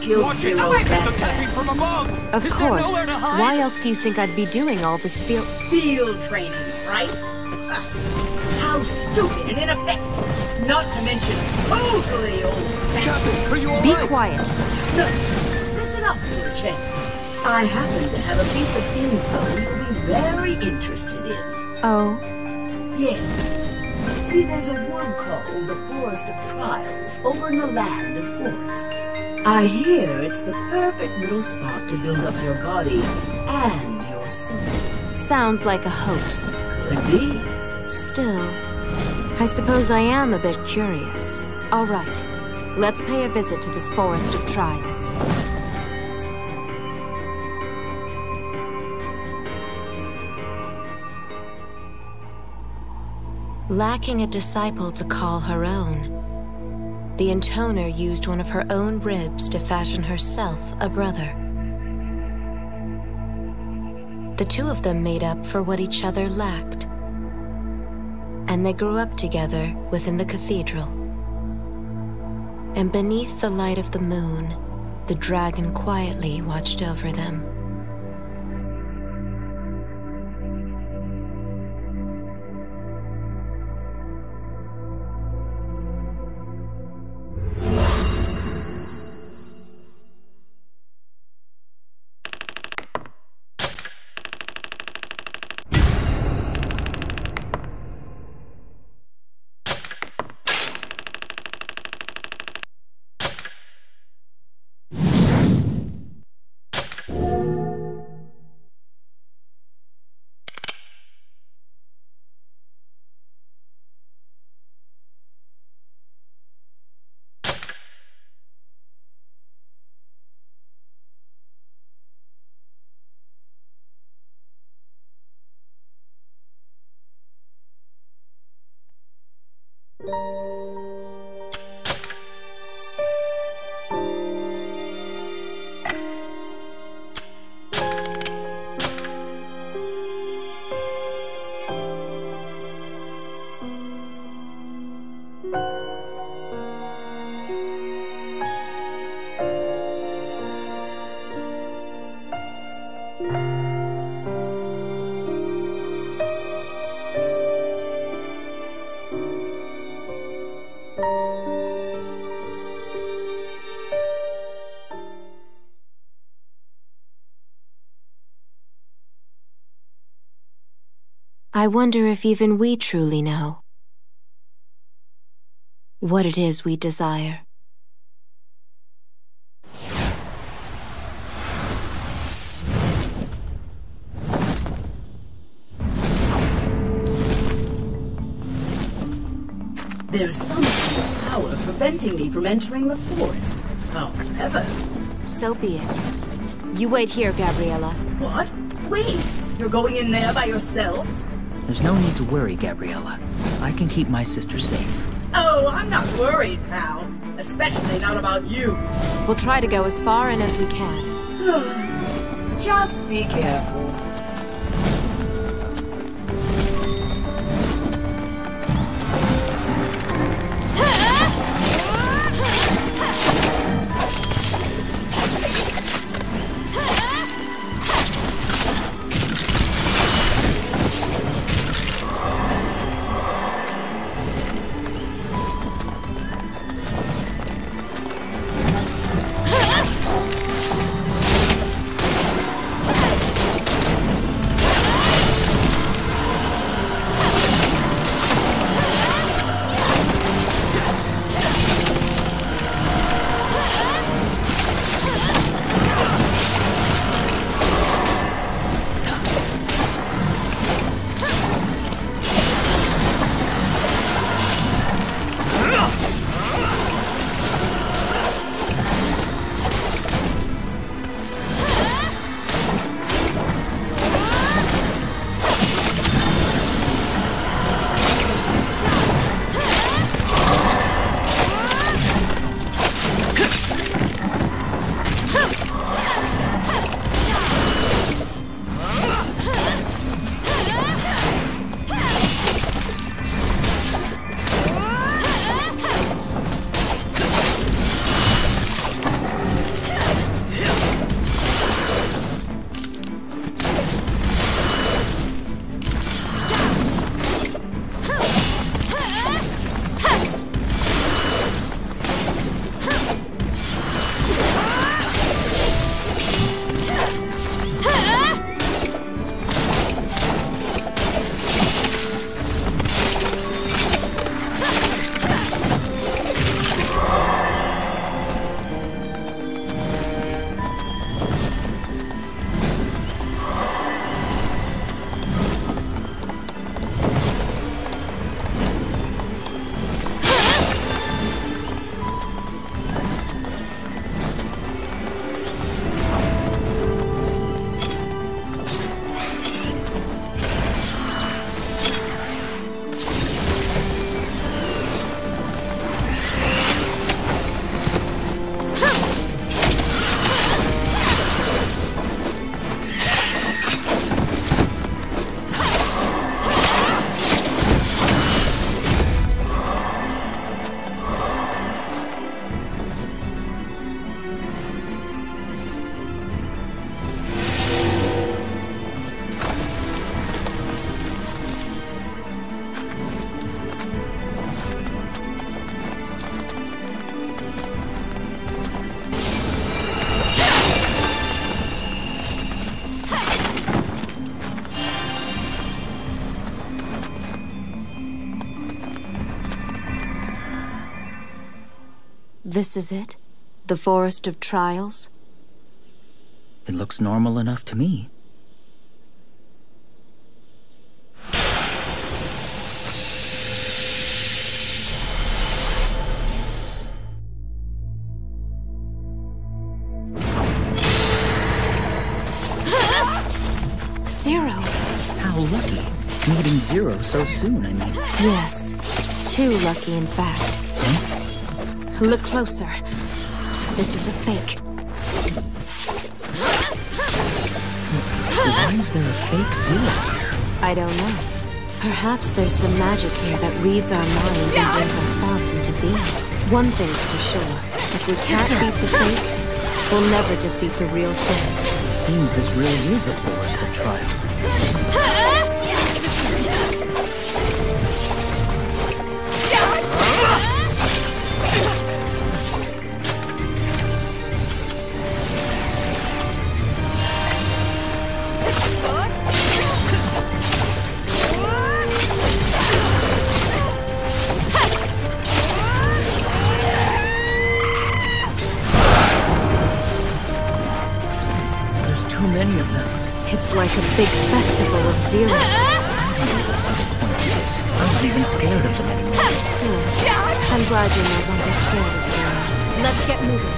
Watch it! It's attacking from above! Of course. Why else do you think I'd be doing all this Field training, right? How stupid and ineffective! Not to mention totally old-fashioned. Captain, are you all Be right? quiet. No, listen up for a change. I happen to have a piece of info you'll be very interested in. Oh? Yes. See, there's a wood called the Forest of Trials over in the land of forests. I hear it's the perfect little spot to build up your body and your soul. Sounds like a hoax. Could be. Still, I suppose I am a bit curious. All right, let's pay a visit to this Forest of Trials. Lacking a disciple to call her own, the intoner used one of her own ribs to fashion herself a brother. The two of them made up for what each other lacked, and they grew up together within the cathedral. And beneath the light of the moon, the dragon quietly watched over them. I wonder if even we truly know what it is we desire. There's some kind of power preventing me from entering the forest. How clever. So be it. You wait here, Gabriella. What? Wait! You're going in there by yourselves? There's no need to worry, Gabriella. I can keep my sister safe. Oh, I'm not worried, pal. Especially not about you. We'll try to go as far in as we can. Just be careful. This is it? The Forest of Trials? It looks normal enough to me. Zero. How lucky. Meeting Zero so soon, I mean. Yes. Too lucky, in fact. Huh? Look closer. This is a fake. Why is there a fake Zero here? I don't know. Perhaps there's some magic here that reads our minds and brings our thoughts into being. One thing's for sure. If we can't beat the fake, we'll never defeat the real thing. It seems this really is a forest of trials. There's too many of them. It's like a big festival of zeros. I don't really see the point of this. I'm not even scared of them anymore. Good. I'm glad you're no longer scared of zero. Let's get moving.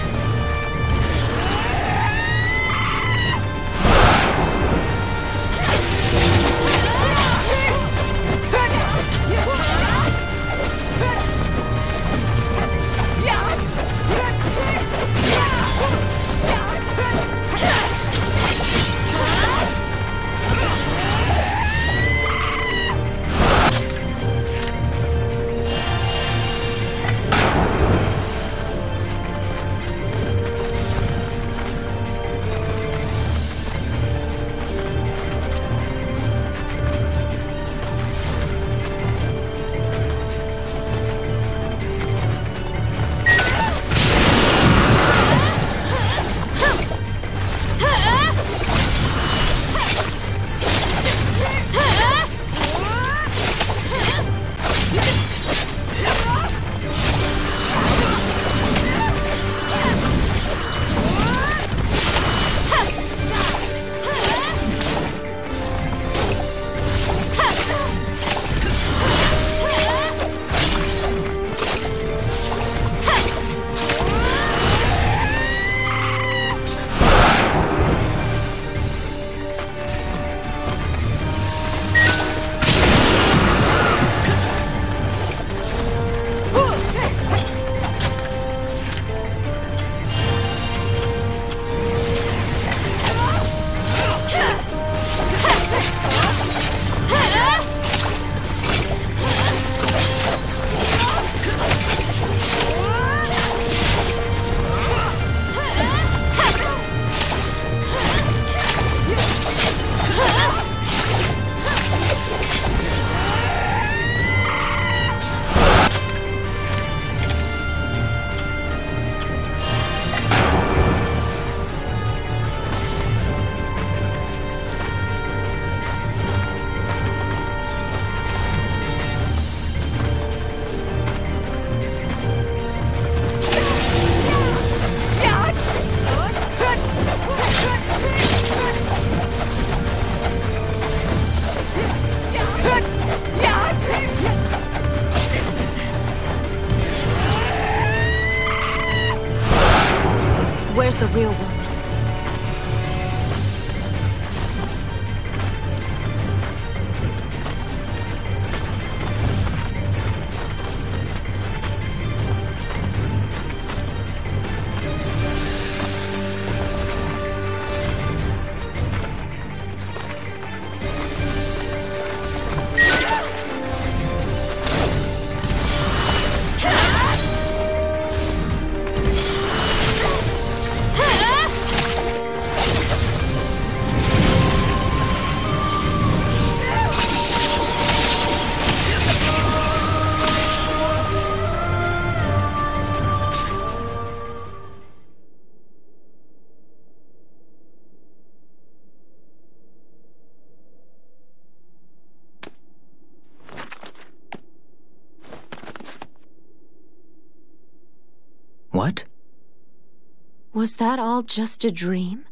Where's the real one? What? Was that all just a dream?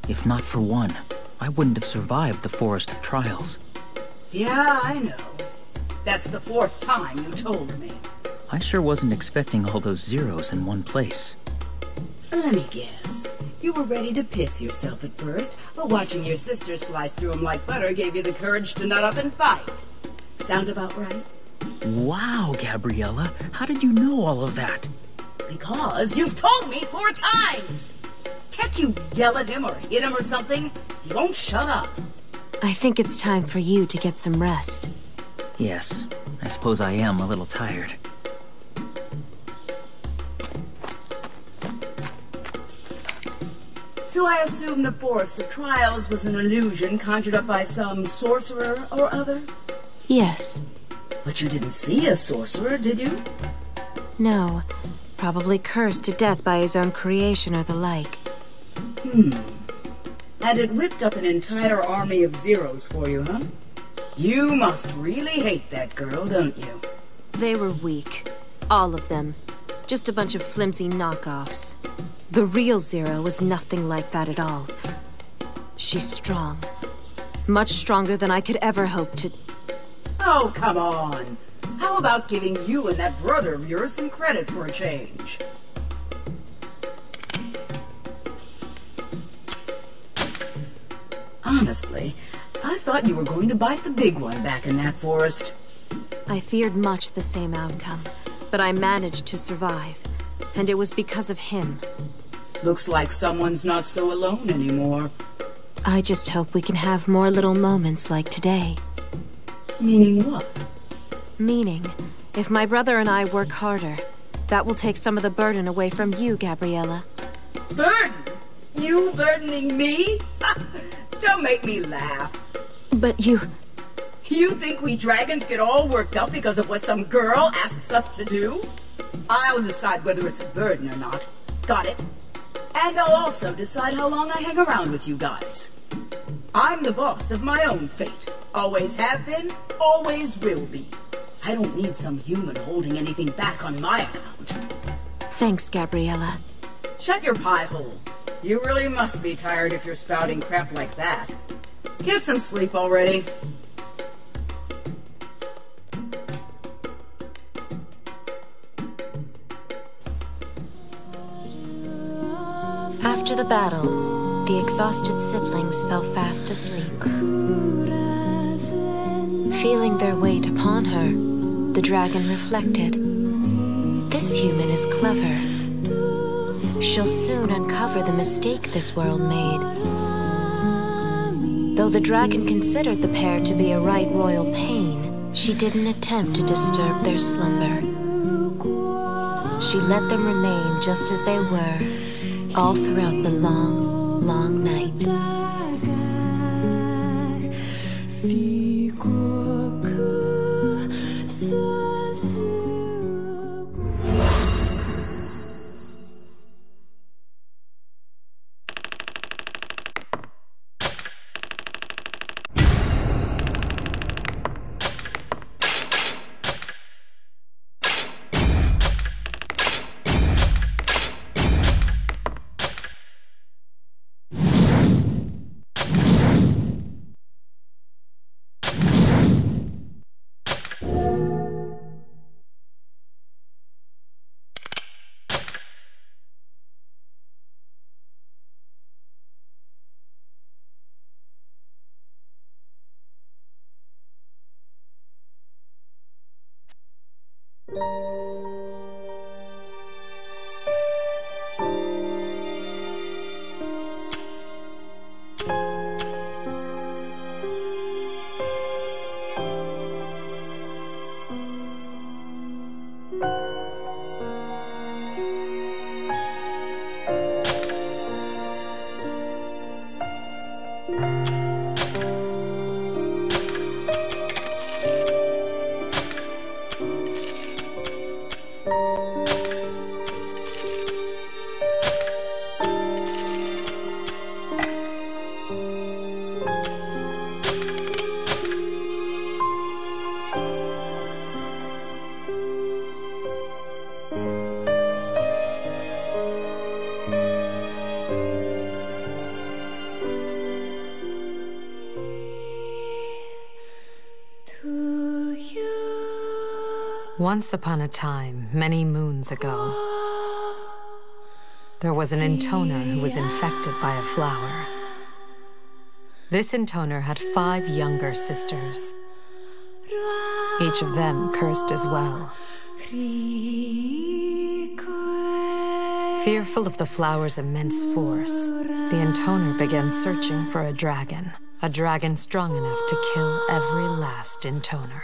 If not for one, I wouldn't have survived the Forest of Trials. Yeah, I know. That's the 4th time you told me. I sure wasn't expecting all those zeros in one place. Let me guess. You were ready to piss yourself at first, but watching your sister slice through them like butter gave you the courage to nut up and fight. Sound about right? Wow, Gabriella, how did you know all of that? Because you've told me 4 times! Can't you yell at him or hit him or something? He won't shut up. I think it's time for you to get some rest. Yes, I suppose I am a little tired. So I assume the Forest of Trials was an illusion conjured up by some sorcerer or other? Yes. But you didn't see a sorcerer, did you? No. Probably cursed to death by his own creation or the like. And it whipped up an entire army of zeros for you, huh? You must really hate that girl, don't you? They were weak. All of them. Just a bunch of flimsy knockoffs. The real Zero was nothing like that at all. She's strong. Much stronger than I could ever hope to... Oh, come on. How about giving you and that brother of yours some credit for a change? Honestly, I thought you were going to bite the big one back in that forest. I feared much the same outcome, but I managed to survive. And it was because of him. Looks like someone's not so alone anymore. I just hope we can have more little moments like today. Meaning what? Meaning, if my brother and I work harder, that will take some of the burden away from you, Gabriella. Burden? You burdening me? Don't make me laugh. But you... You think we dragons get all worked up because of what some girl asks us to do? I'll decide whether it's a burden or not. Got it? And I'll also decide how long I hang around with you guys. I'm the boss of my own fate. Always have been, always will be. I don't need some human holding anything back on my account. Thanks, Gabriella. Shut your pie hole. You really must be tired if you're spouting crap like that. Get some sleep already. After the battle, the exhausted siblings fell fast asleep. Feeling their weight upon her, the dragon reflected. This human is clever. She'll soon uncover the mistake this world made. Though the dragon considered the pair to be a right royal pain, she didn't attempt to disturb their slumber. She let them remain just as they were, all throughout the long, long night. Once upon a time, many moons ago, there was an intoner who was infected by a flower. This intoner had 5 younger sisters, each of them cursed as well. Fearful of the flower's immense force, the intoner began searching for a dragon strong enough to kill every last intoner.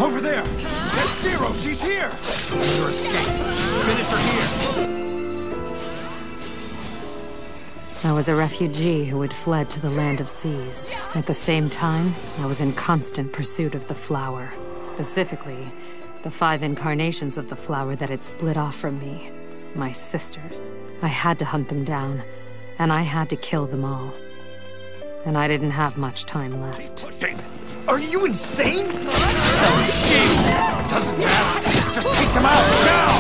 Over there! That's Zero! She's here! Your escape! Finish her here! I was a refugee who had fled to the land of seas. At the same time, I was in constant pursuit of the flower. Specifically, the 5 incarnations of the flower that had split off from me. My sisters. I had to hunt them down, and I had to kill them all. And I didn't have much time left. Are you insane? Doesn't matter. Just take them out now!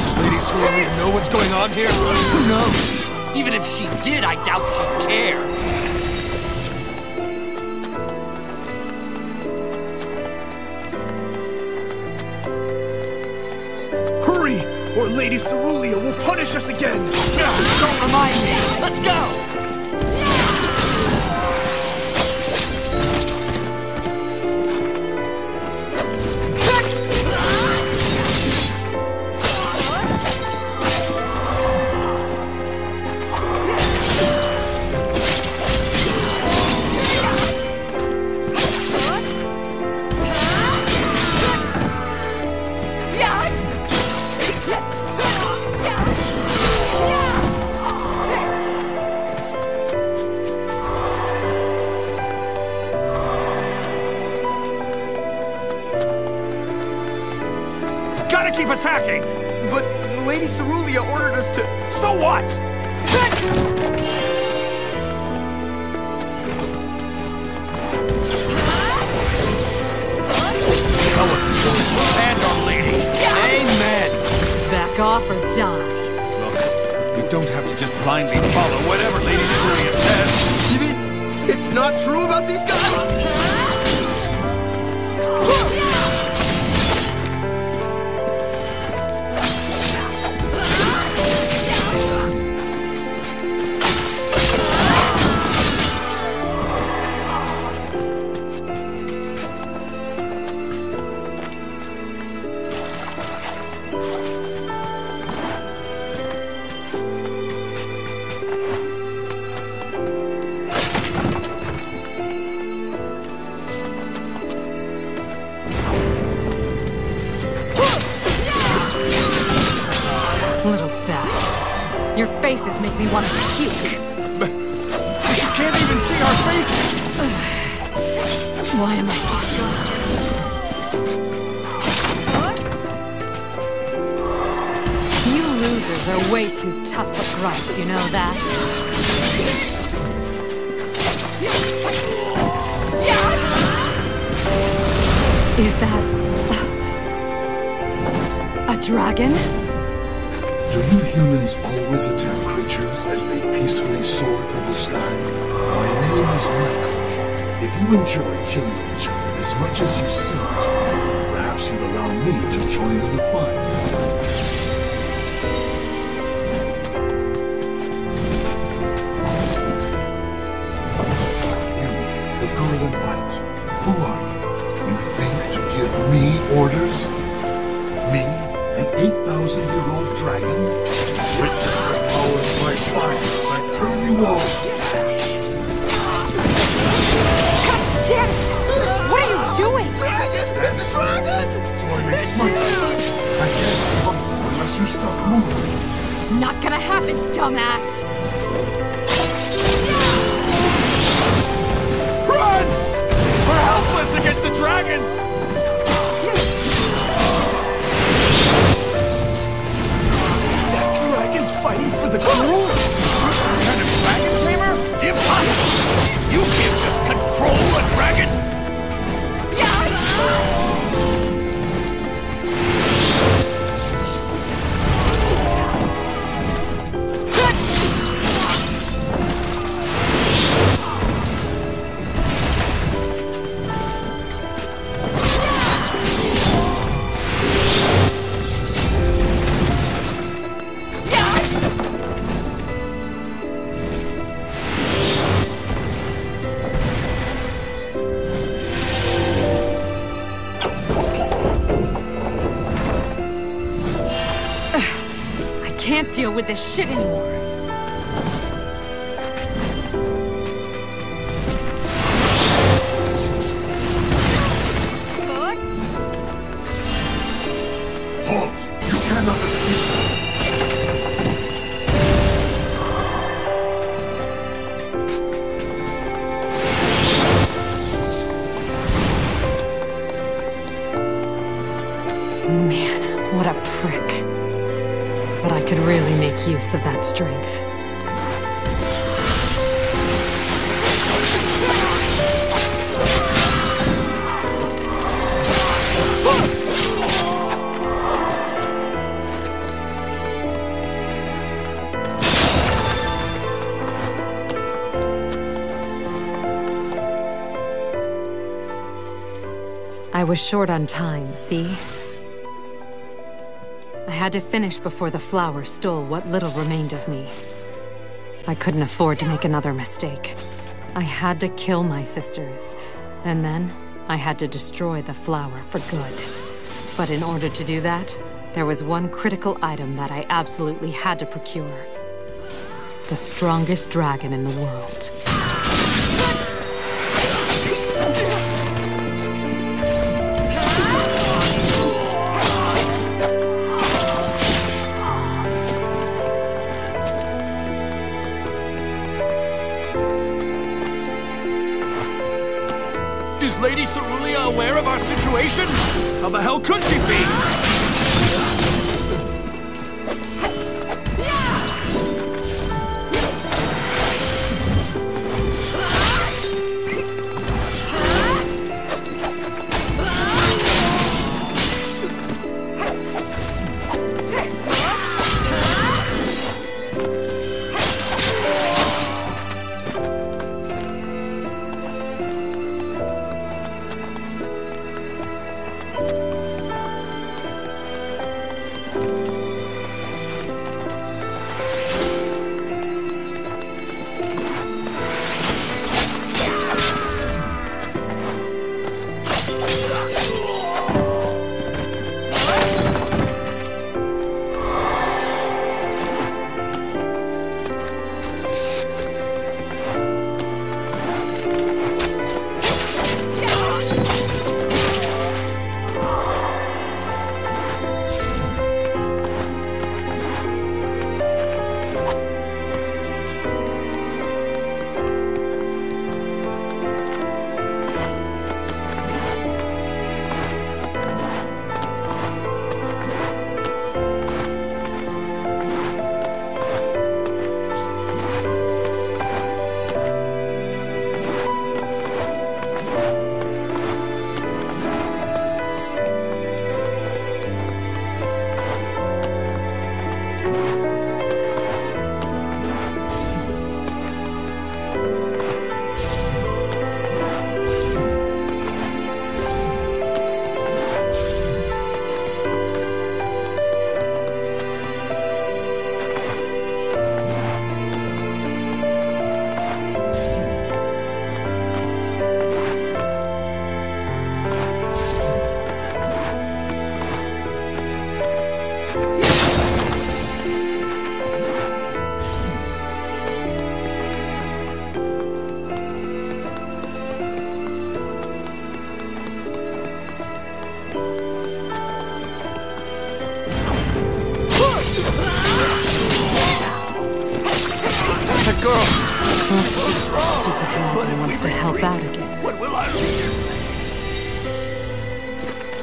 Does Lady Cerulean know what's going on here? Who knows? Even if she did, I doubt she'd care. Hurry, or Lady Cerulean will punish us again! Don't remind me! Let's go! Gotta keep attacking! But Lady Cerulean ordered us to... So what? And our lady! Amen! Back off or die. Look, we don't have to just blindly follow whatever Lady Cerulean says. You mean it's not true about these guys? Little bastards. Your faces make me want to puke. But you can't even see our faces! Why am I so strong? You losers are way too tough for grunts, you know that? Is that... a dragon? Do you humans always attack creatures as they peacefully soar through the sky? My name is Michael. If you enjoy killing each other as much as you seem to, perhaps you'd allow me to join in the fun. You, the girl in white. Who are you? You think to give me orders? Me, an 8,000-year-old dragon? Witness the power of my fire as I turn you all to God damn it! What are you doing? Dragon! So I may fight you. I can't fight unless you stop moving. Not gonna happen, dumbass! Run! We're helpless against the dragon! That dragon's fighting for the girl? Some kind of dragon tamer? Impossible! You can't just control a dragon! Can't deal with this shit anymore. Halt! You cannot escape! Man, what a prick. But I could really make use of that strength. I was short on time, see? I had to finish before the flower stole what little remained of me. I couldn't afford to make another mistake. I had to kill my sisters, and then I had to destroy the flower for good. But in order to do that, there was one critical item that I absolutely had to procure. The strongest dragon in the world. Is Lady Cerulia aware of our situation? How the hell could she be?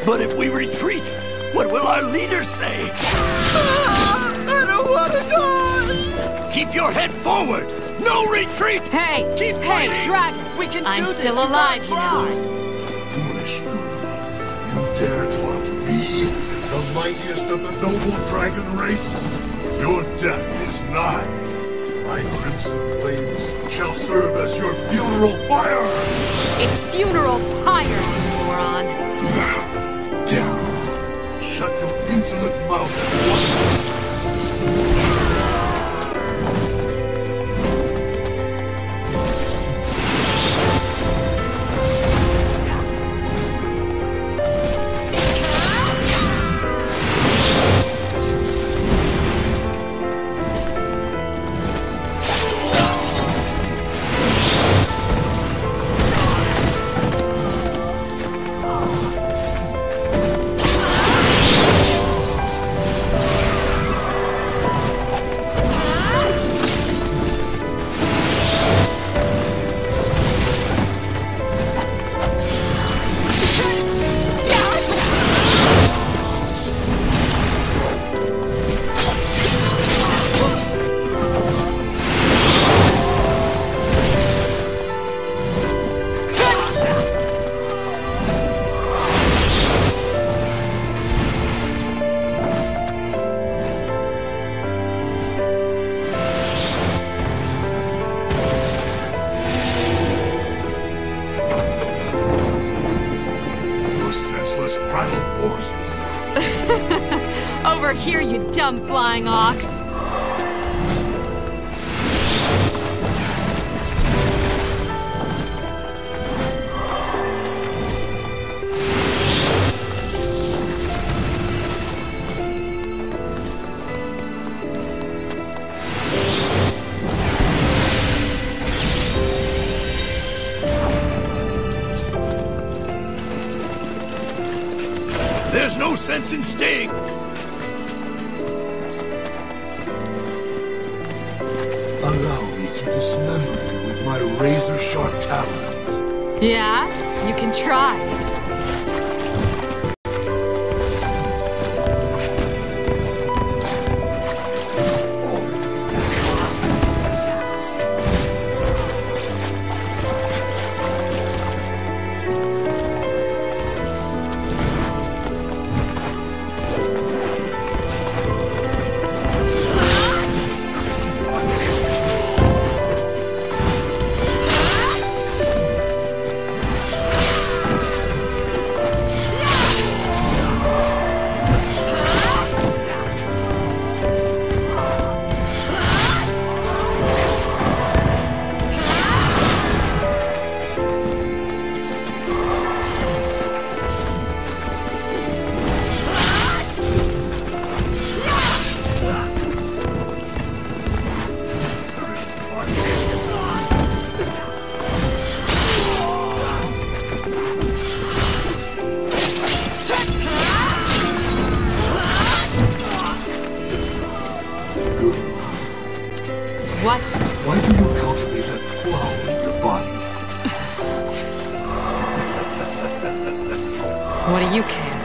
But if we retreat, what will our leader say? I don't want to die! Keep your head forward! No retreat! Hey! Keep hey, fighting! Dragon! We can I'm do this! still alive, you know. Foolish girl. You dare taunt me, the mightiest of the noble dragon race? Your death is nigh. My crimson flames shall serve as your funeral fire! It's funeral pyre, you moron! Damn you! Shut your insolent mouth at once! Over here, you dumb flying ox! There's no sense in staying! Allow me to dismember you with my razor-sharp talons. Yeah? You can try. What? Why do you cultivate that flower in your body? What do you care?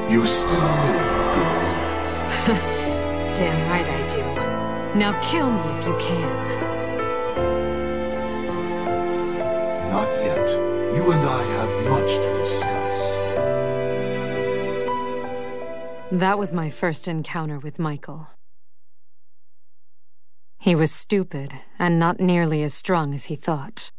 You still live, girl. Damn right I do. Now kill me if you can. Not yet. You and I have much to discuss. That was my first encounter with Michael. He was stupid, and not nearly as strong as he thought.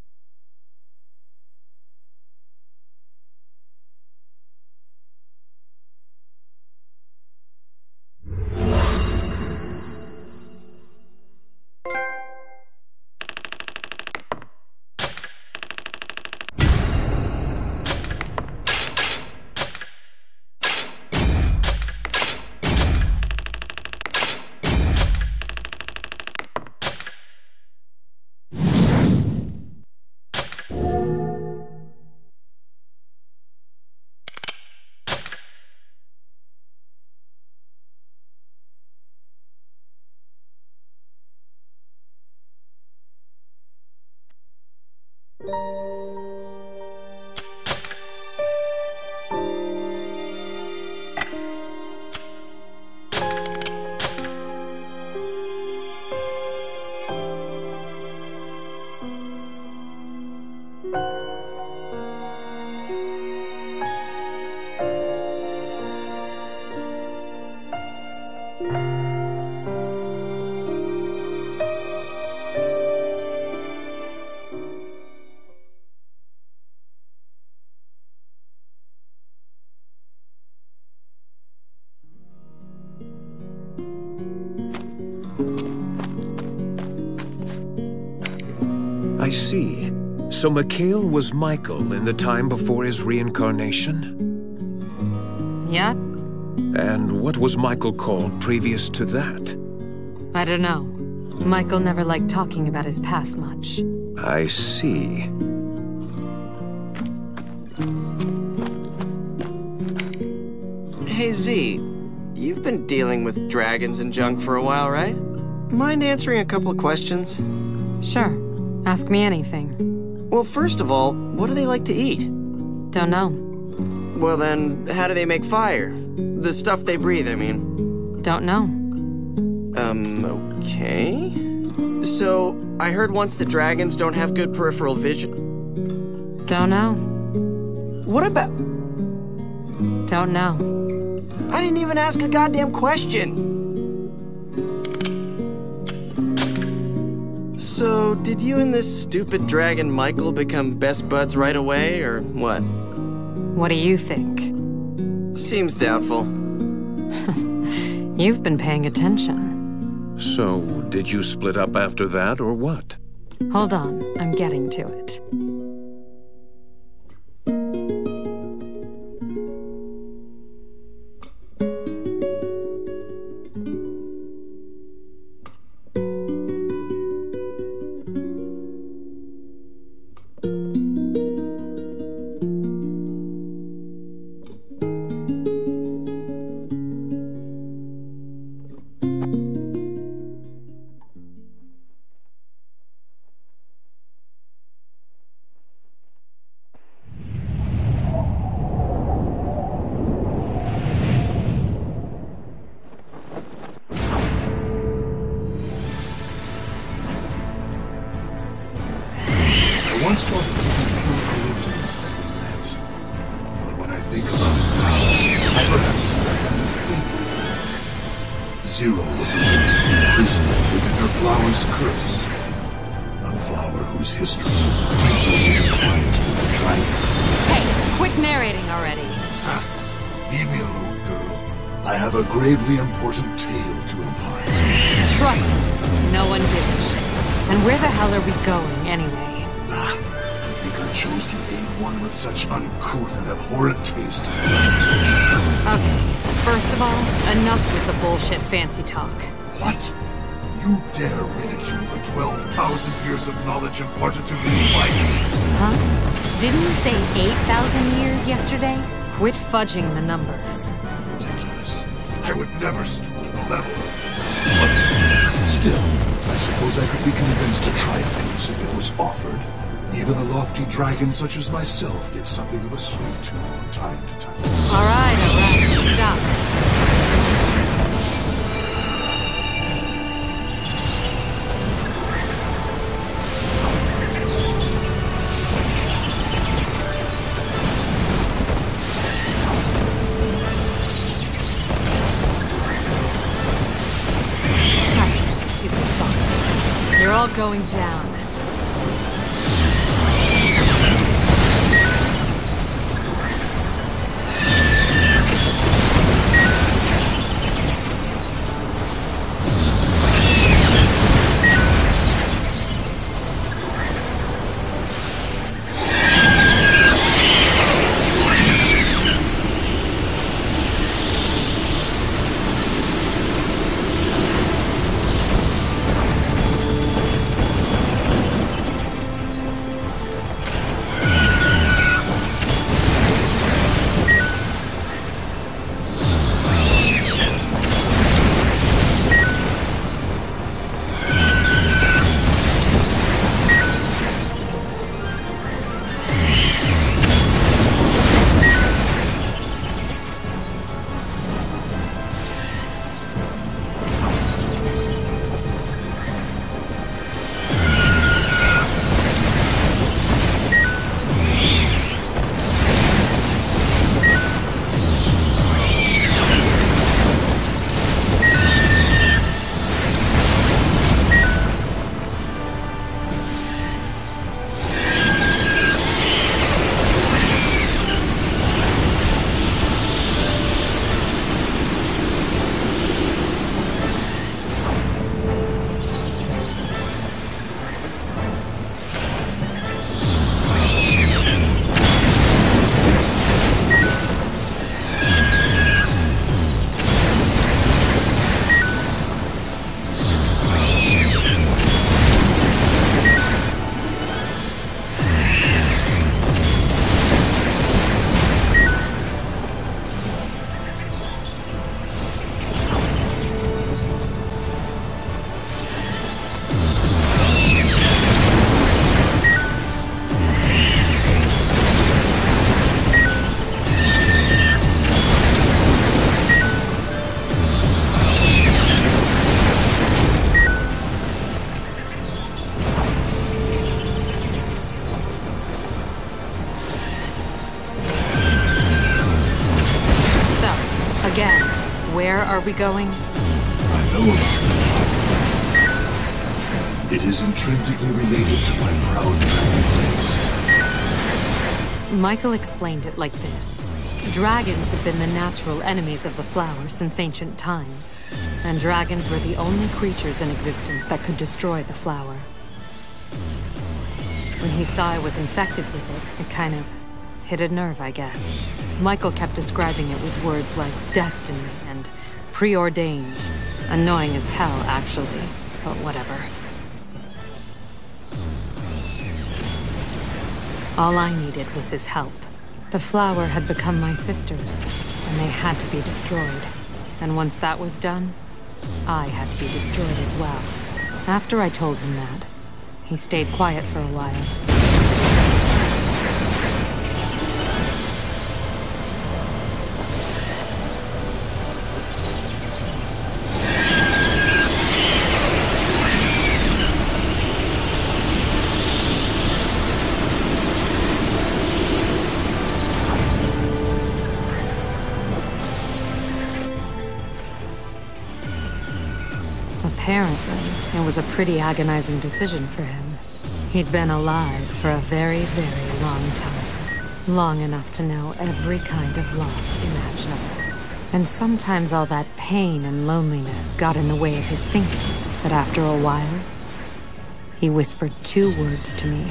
I see. So Mikhail was Michael in the time before his reincarnation? Yeah? And what was Michael called previous to that? I don't know. Michael never liked talking about his past much. I see. Hey Z, you've been dealing with dragons and junk for a while, right? Mind answering a couple of questions? Sure. Ask me anything. Well, first of all, what do they like to eat? Don't know. Well then, how do they make fire? The stuff they breathe, I mean. Don't know. Okay. So, I heard once that dragons don't have good peripheral vision. Don't know. What about... Don't know. I didn't even ask a goddamn question! So, did you and this stupid dragon Michael become best buds right away, or what? What do you think? Seems doubtful. You've been paying attention. So, did you split up after that, or what? Hold on, I'm getting to it. I once thought it to be pure coincidence that we met. But when I think about it now, I perhaps see that completely. Zero was imprisoned within her flower's curse. A flower whose history deeply intertwines with the dragon. Hey, quit narrating already. Leave me alone, girl. I have a gravely important tale to impart. Trust me, no one gives a shit. And where the hell are we going, anyway? To think I chose to aid one with such uncouth and abhorrent taste. Okay, first of all, enough with the bullshit fancy talk. What? You dare ridicule the 12,000 years of knowledge imparted to me by... Huh? Didn't you say 8,000 years yesterday? Quit fudging the numbers. Ridiculous. I would never stoop to the level of... But still, I suppose I could be convinced to try a piece if it was offered. Even a lofty dragon such as myself gets something of a sweet tooth from time to time. All right, stop. Goddamn stupid foxes. You're all going down. Again, where are we going? I know about it. It is intrinsically related to my proud dragon race. Michael explained it like this. Dragons have been the natural enemies of the flower since ancient times, and dragons were the only creatures in existence that could destroy the flower. When he saw I was infected with it, it kind of hit a nerve, I guess. Michael kept describing it with words like destiny and preordained. Annoying as hell, actually, but whatever. All I needed was his help. The flower had become my sisters, and they had to be destroyed. And once that was done, I had to be destroyed as well. After I told him that, he stayed quiet for a while. Apparently, it was a pretty agonizing decision for him. He'd been alive for a very, very long time. Long enough to know every kind of loss imaginable. And sometimes all that pain and loneliness got in the way of his thinking. But after a while, he whispered 2 words to me.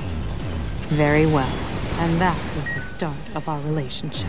Very well. And that was the start of our relationship.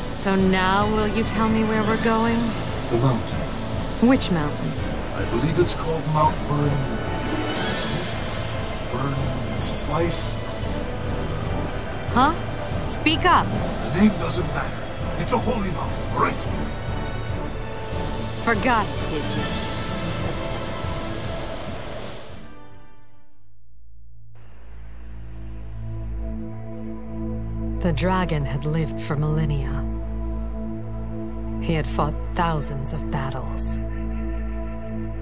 So now will you tell me where we're going? The mountain. Which mountain? I believe it's called Mount Burn Slice. Huh? Speak up. The name doesn't matter. It's a holy mountain, all right? Forgot, did you? The dragon had lived for millennia. He had fought thousands of battles.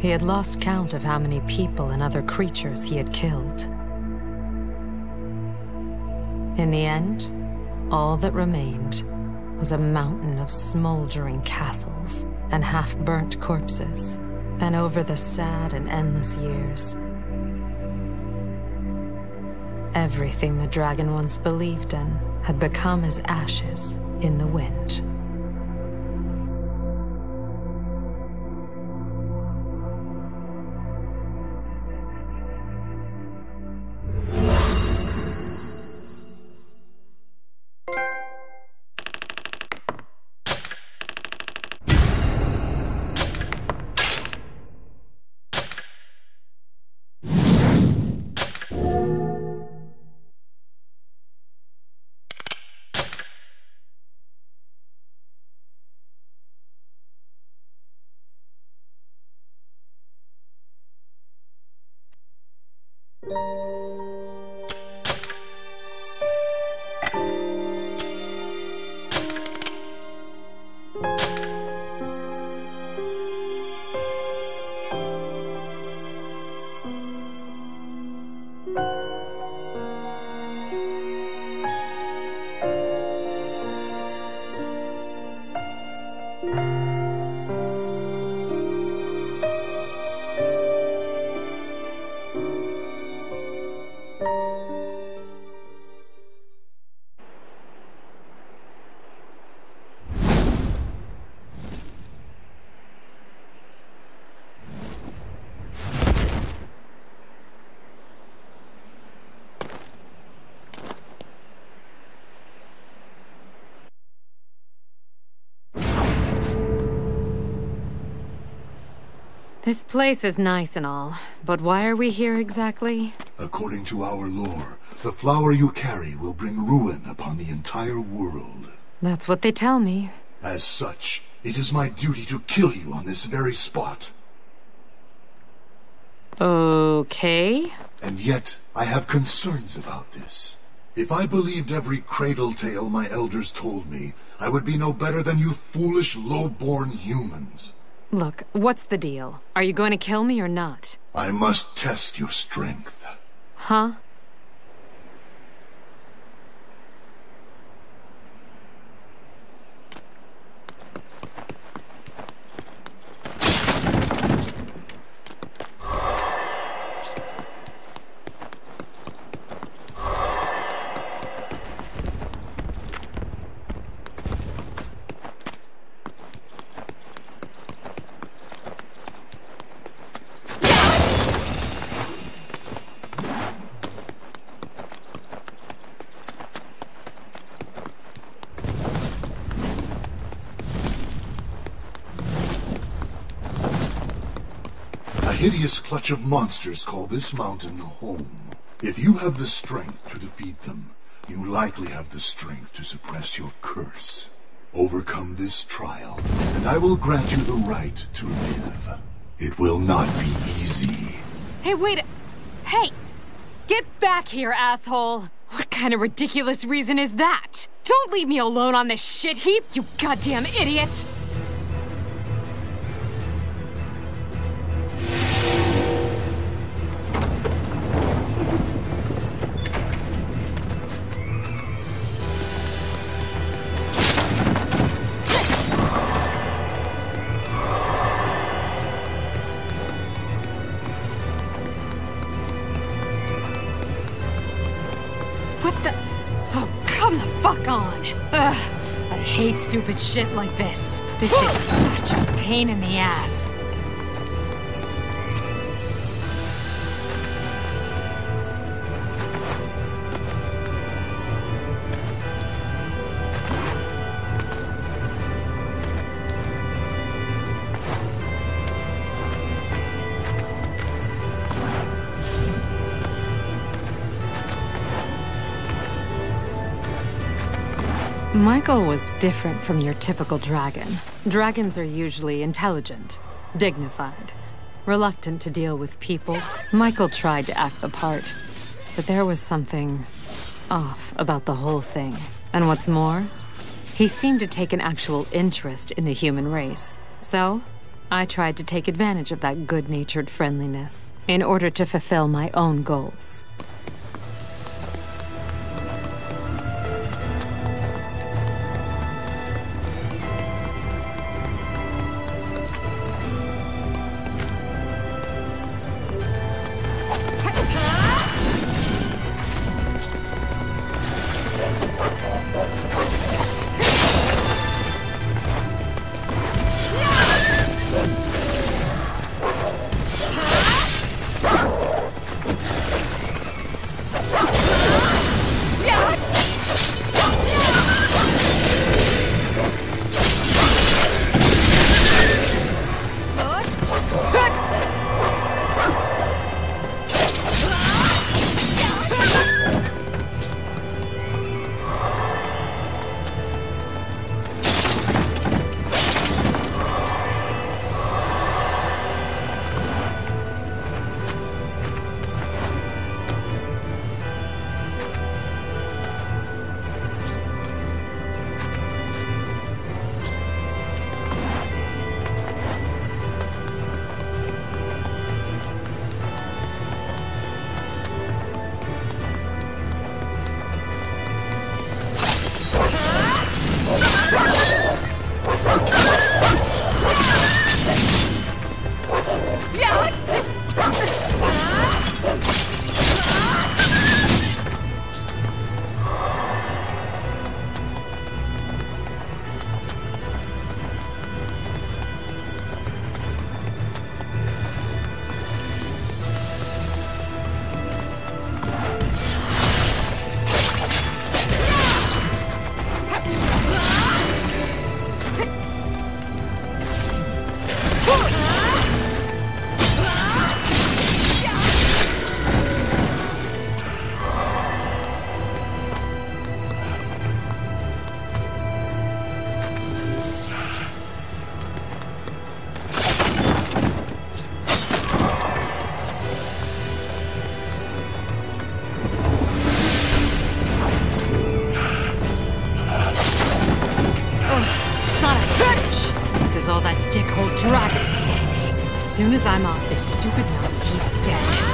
He had lost count of how many people and other creatures he had killed. In the end, all that remained was a mountain of smoldering castles and half-burnt corpses. And over the sad and endless years, everything the dragon once believed in had become as ashes in the wind. This place is nice and all, but why are we here exactly? According to our lore, the flower you carry will bring ruin upon the entire world. That's what they tell me. As such, it is my duty to kill you on this very spot. Okay. And yet, I have concerns about this. If I believed every cradle tale my elders told me, I would be no better than you foolish, low-born humans. Look, what's the deal? Are you going to kill me or not? I must test your strength. Huh? A hideous clutch of monsters call this mountain home. If you have the strength to defeat them, you likely have the strength to suppress your curse. Overcome this trial, and I will grant you the right to live. It will not be easy. Hey, wait! Hey! Get back here, asshole! What kind of ridiculous reason is that? Don't leave me alone on this shit heap, you goddamn idiot! I hate stupid shit like this. This is such a pain in the ass. Michael was different from your typical dragon. Dragons are usually intelligent, dignified, reluctant to deal with people. Michael tried to act the part, but there was something off about the whole thing. And what's more, he seemed to take an actual interest in the human race. So, I tried to take advantage of that good-natured friendliness in order to fulfill my own goals. soon as I'm off this stupid mountain, he's dead.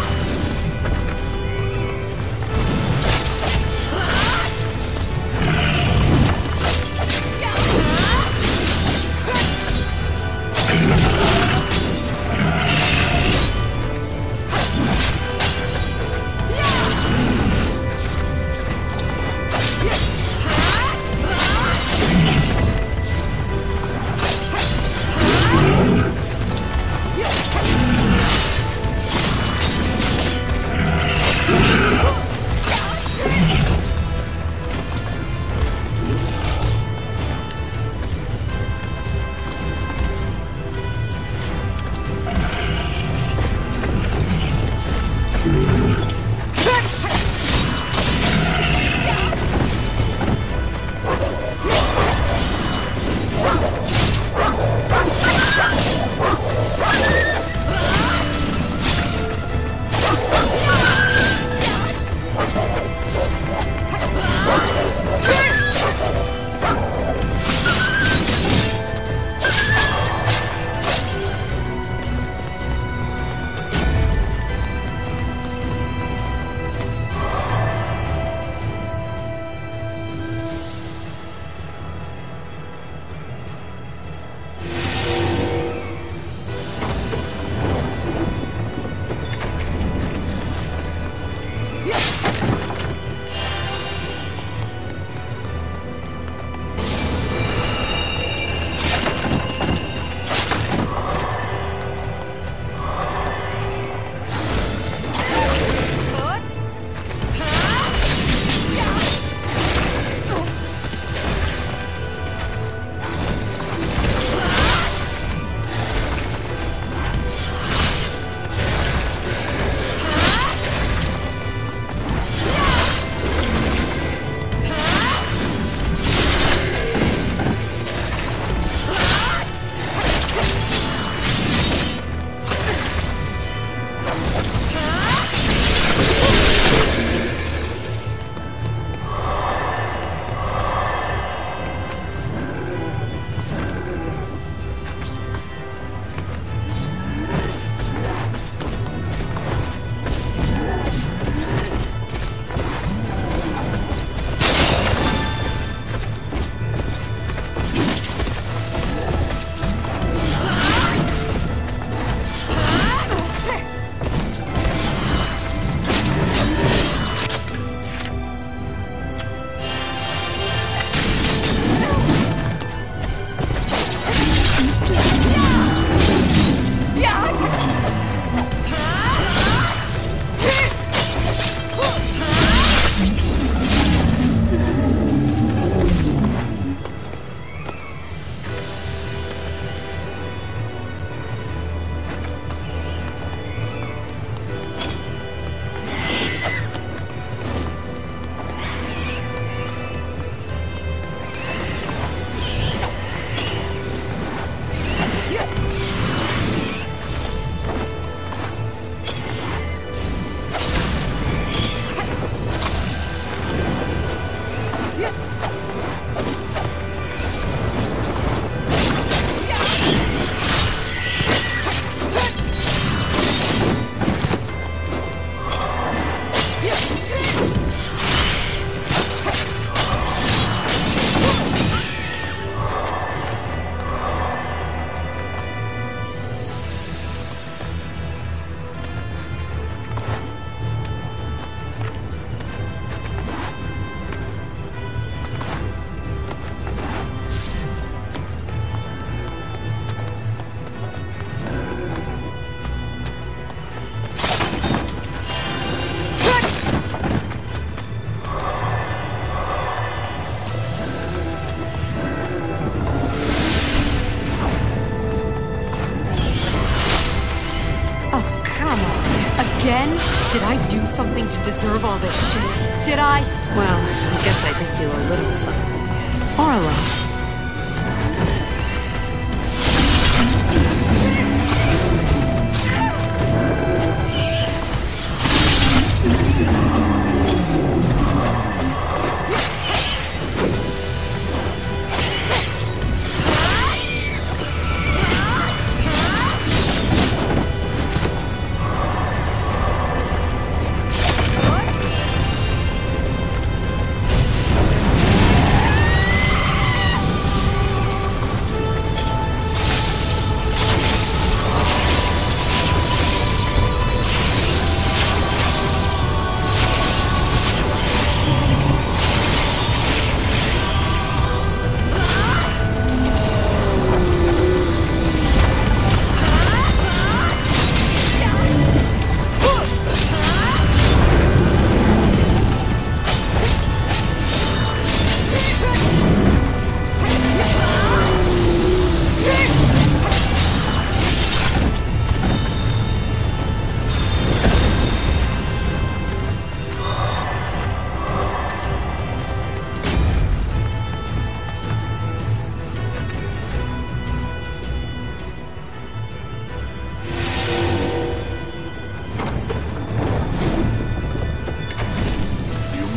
Again? Did I do something to deserve all this shit? Did I? Well, I guess I did do a little something. Or a lot.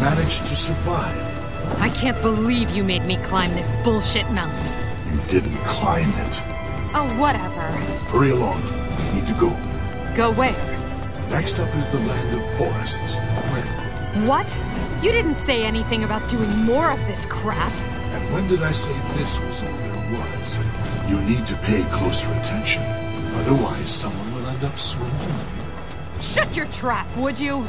managed to survive. I can't believe you made me climb this bullshit mountain. You didn't climb it. Oh, whatever. Hurry along. We need to go. Go where? Next up is the land of forests. Where? What? You didn't say anything about doing more of this crap. And when did I say this was all there was? You need to pay closer attention. Otherwise, someone will end up swindling you. Shut your trap, would you?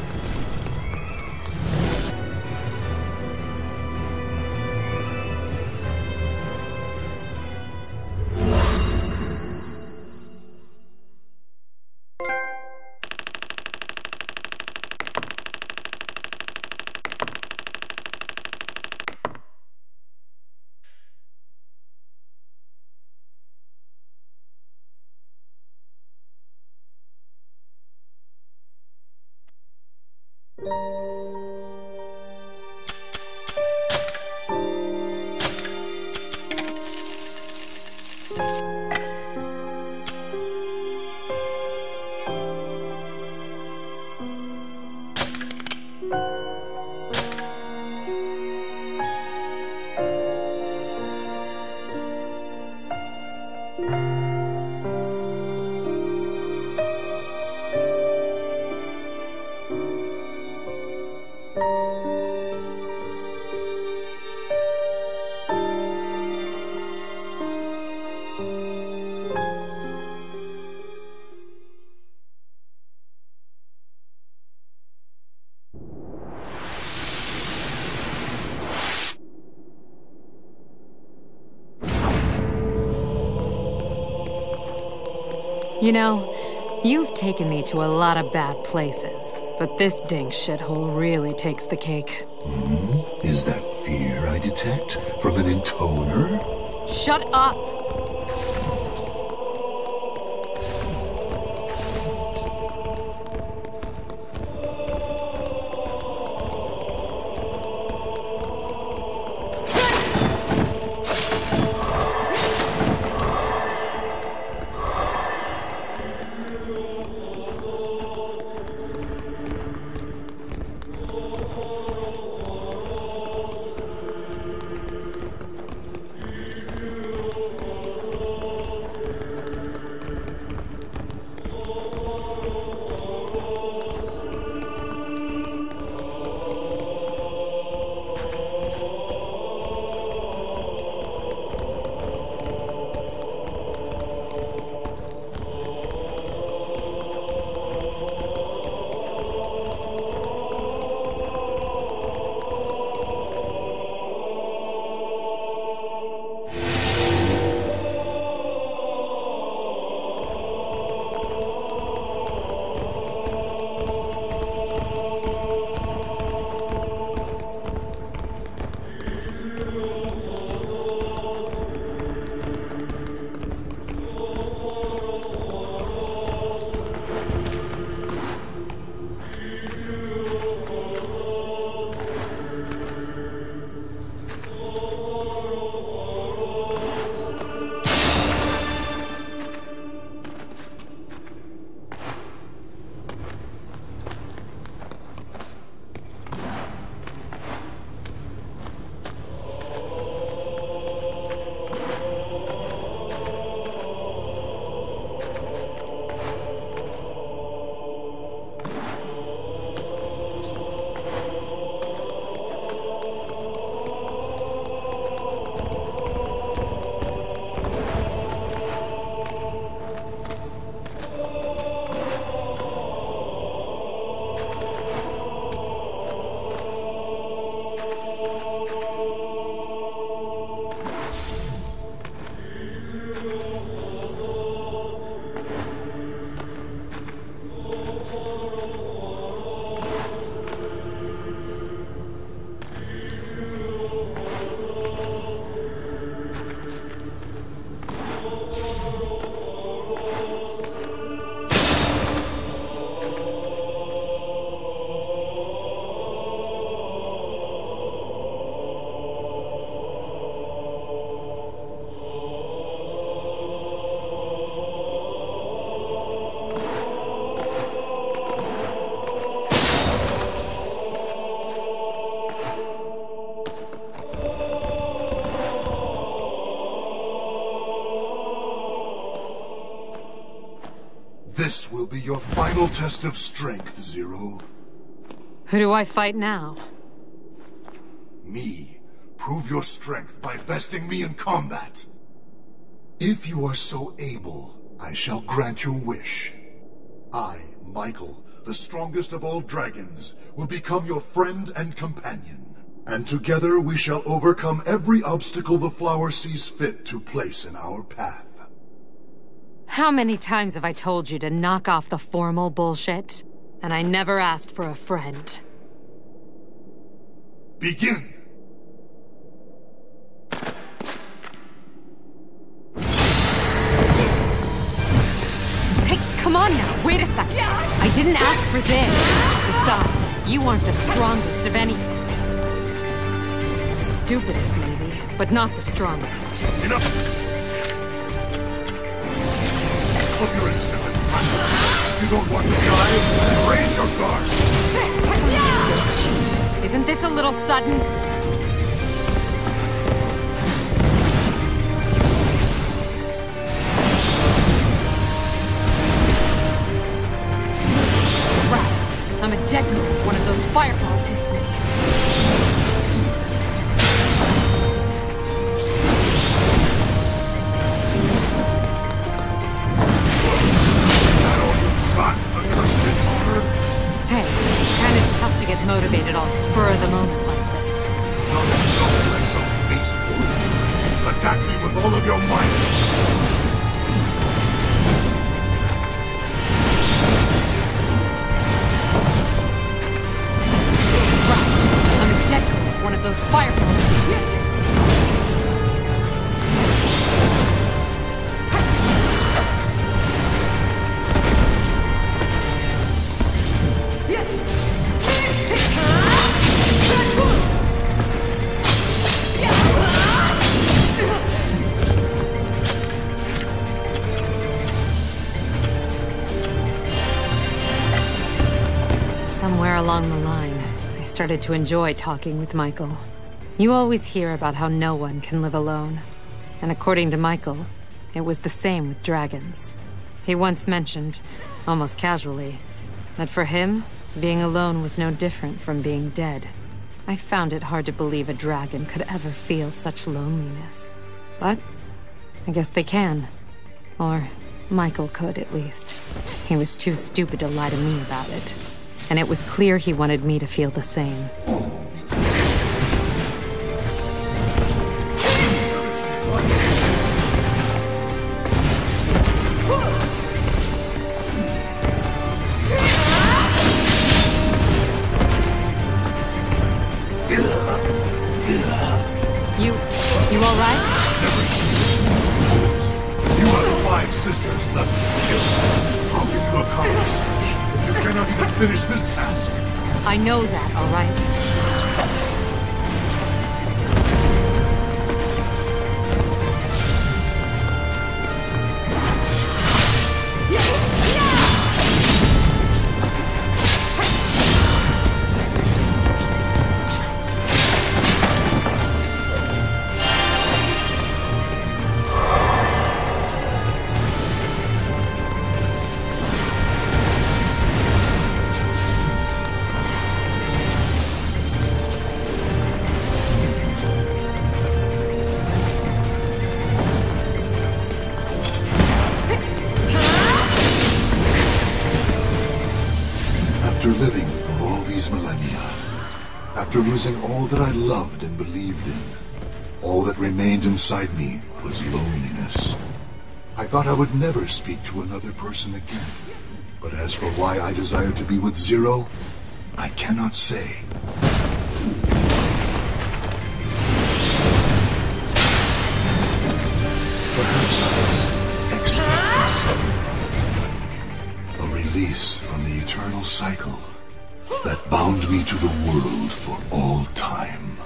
You know, you've taken me to a lot of bad places, but this dang shithole really takes the cake. Is that fear I detect from an intoner? Shut up! This will be your final test of strength, Zero. Who do I fight now? Me. Prove your strength by besting me in combat. If you are so able, I shall grant your wish. I, Michael, the strongest of all dragons, will become your friend and companion. And together we shall overcome every obstacle the flower sees fit to place in our path. How many times have I told you to knock off the formal bullshit? And I never asked for a friend. Begin! Hey, come on now, wait a second. I didn't ask for this. Besides, you aren't the strongest of anything. The stupidest, maybe, but not the strongest. Enough! Put your insolent. If you don't want to die, raise your guard! Isn't this a little sudden? I'm a dead girl if one of those fireballs hits me. Hey, it's kind of tough to get motivated all spur of the moment like this. Not insulting like some baseboard. Attack me with all of your might. One of those fireballs. Somewhere along the line, I started to enjoy talking with Michael. You always hear about how no one can live alone. And according to Michael, it was the same with dragons. He once mentioned, almost casually, that for him, being alone was no different from being dead. I found it hard to believe a dragon could ever feel such loneliness. But I guess they can. Or Michael could, at least. He was too stupid to lie to me about it. And it was clear he wanted me to feel the same. You all right? You have 5 sisters left to kill. How can you accomplish such if you cannot even finish this task? I know that, all right? After living for all these millennia, after losing all that I loved and believed in, all that remained inside me was loneliness. I thought I would never speak to another person again. But as for why I desire to be with Zero, I cannot say. Perhaps I was extra. A release from the eternal cycle that bound me to the world for all time.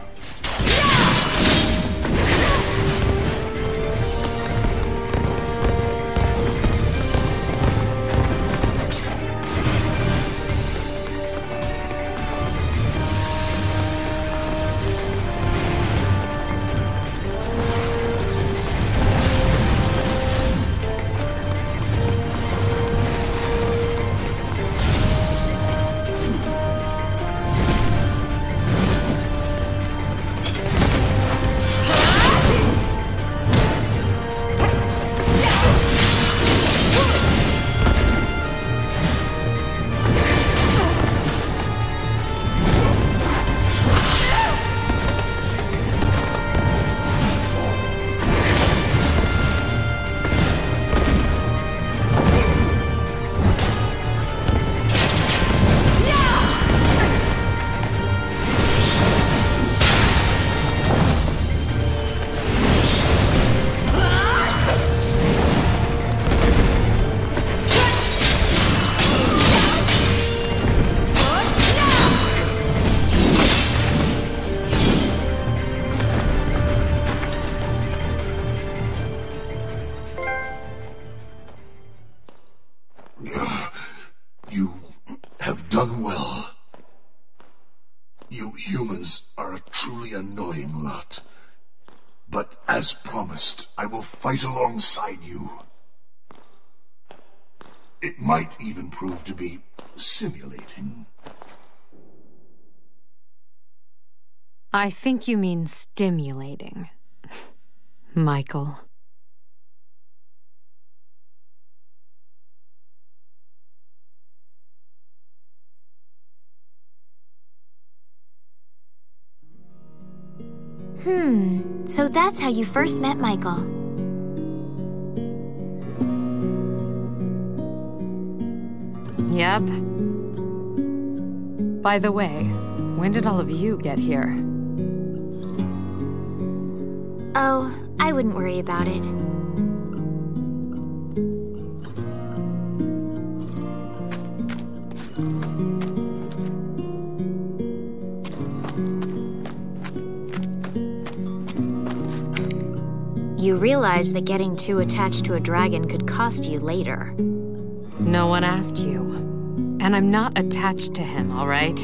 You have done well. You humans are a truly annoying lot. But as promised, I will fight alongside you. It might even prove to be simulating. I think you mean stimulating, Michael. So that's how you first met Michael. Yep. By the way, when did all of you get here? Oh, I wouldn't worry about it. You realize that getting too attached to a dragon could cost you later. No one asked you. And I'm not attached to him, all right?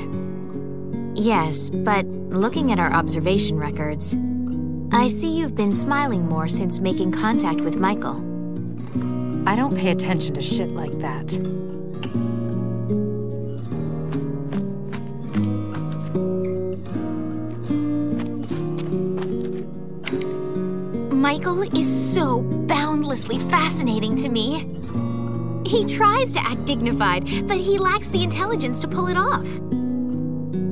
Yes, but looking at our observation records, I see you've been smiling more since making contact with Michael. I don't pay attention to shit like that. Michael is so boundlessly fascinating to me. He tries to act dignified, but he lacks the intelligence to pull it off.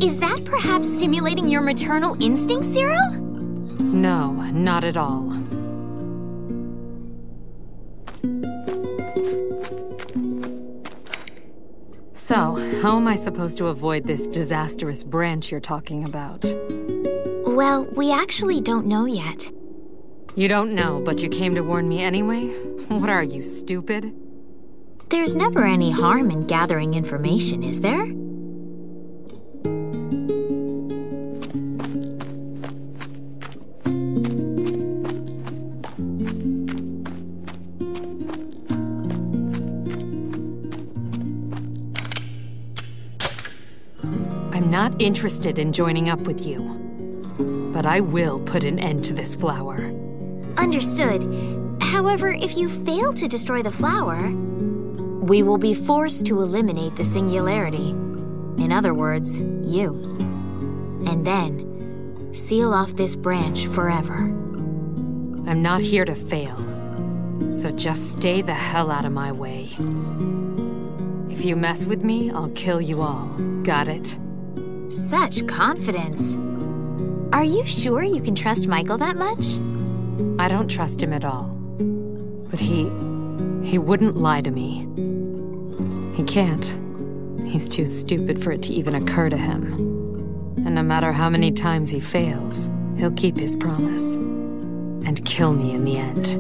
Is that perhaps stimulating your maternal instincts, Zero? No, not at all. So, how am I supposed to avoid this disastrous branch you're talking about? Well, we actually don't know yet. You don't know, but you came to warn me anyway? What are you, stupid? There's never any harm in gathering information, is there? I'm not interested in joining up with you. But I will put an end to this flower. Understood. However, if you fail to destroy the flower, we will be forced to eliminate the singularity. In other words, you. And then, seal off this branch forever. I'm not here to fail. So just stay the hell out of my way. If you mess with me, I'll kill you all. Got it? Such confidence. Are you sure you can trust Michael that much? I don't trust him at all. But he wouldn't lie to me. He can't. He's too stupid for it to even occur to him. And no matter how many times he fails, he'll keep his promise. And kill me in the end.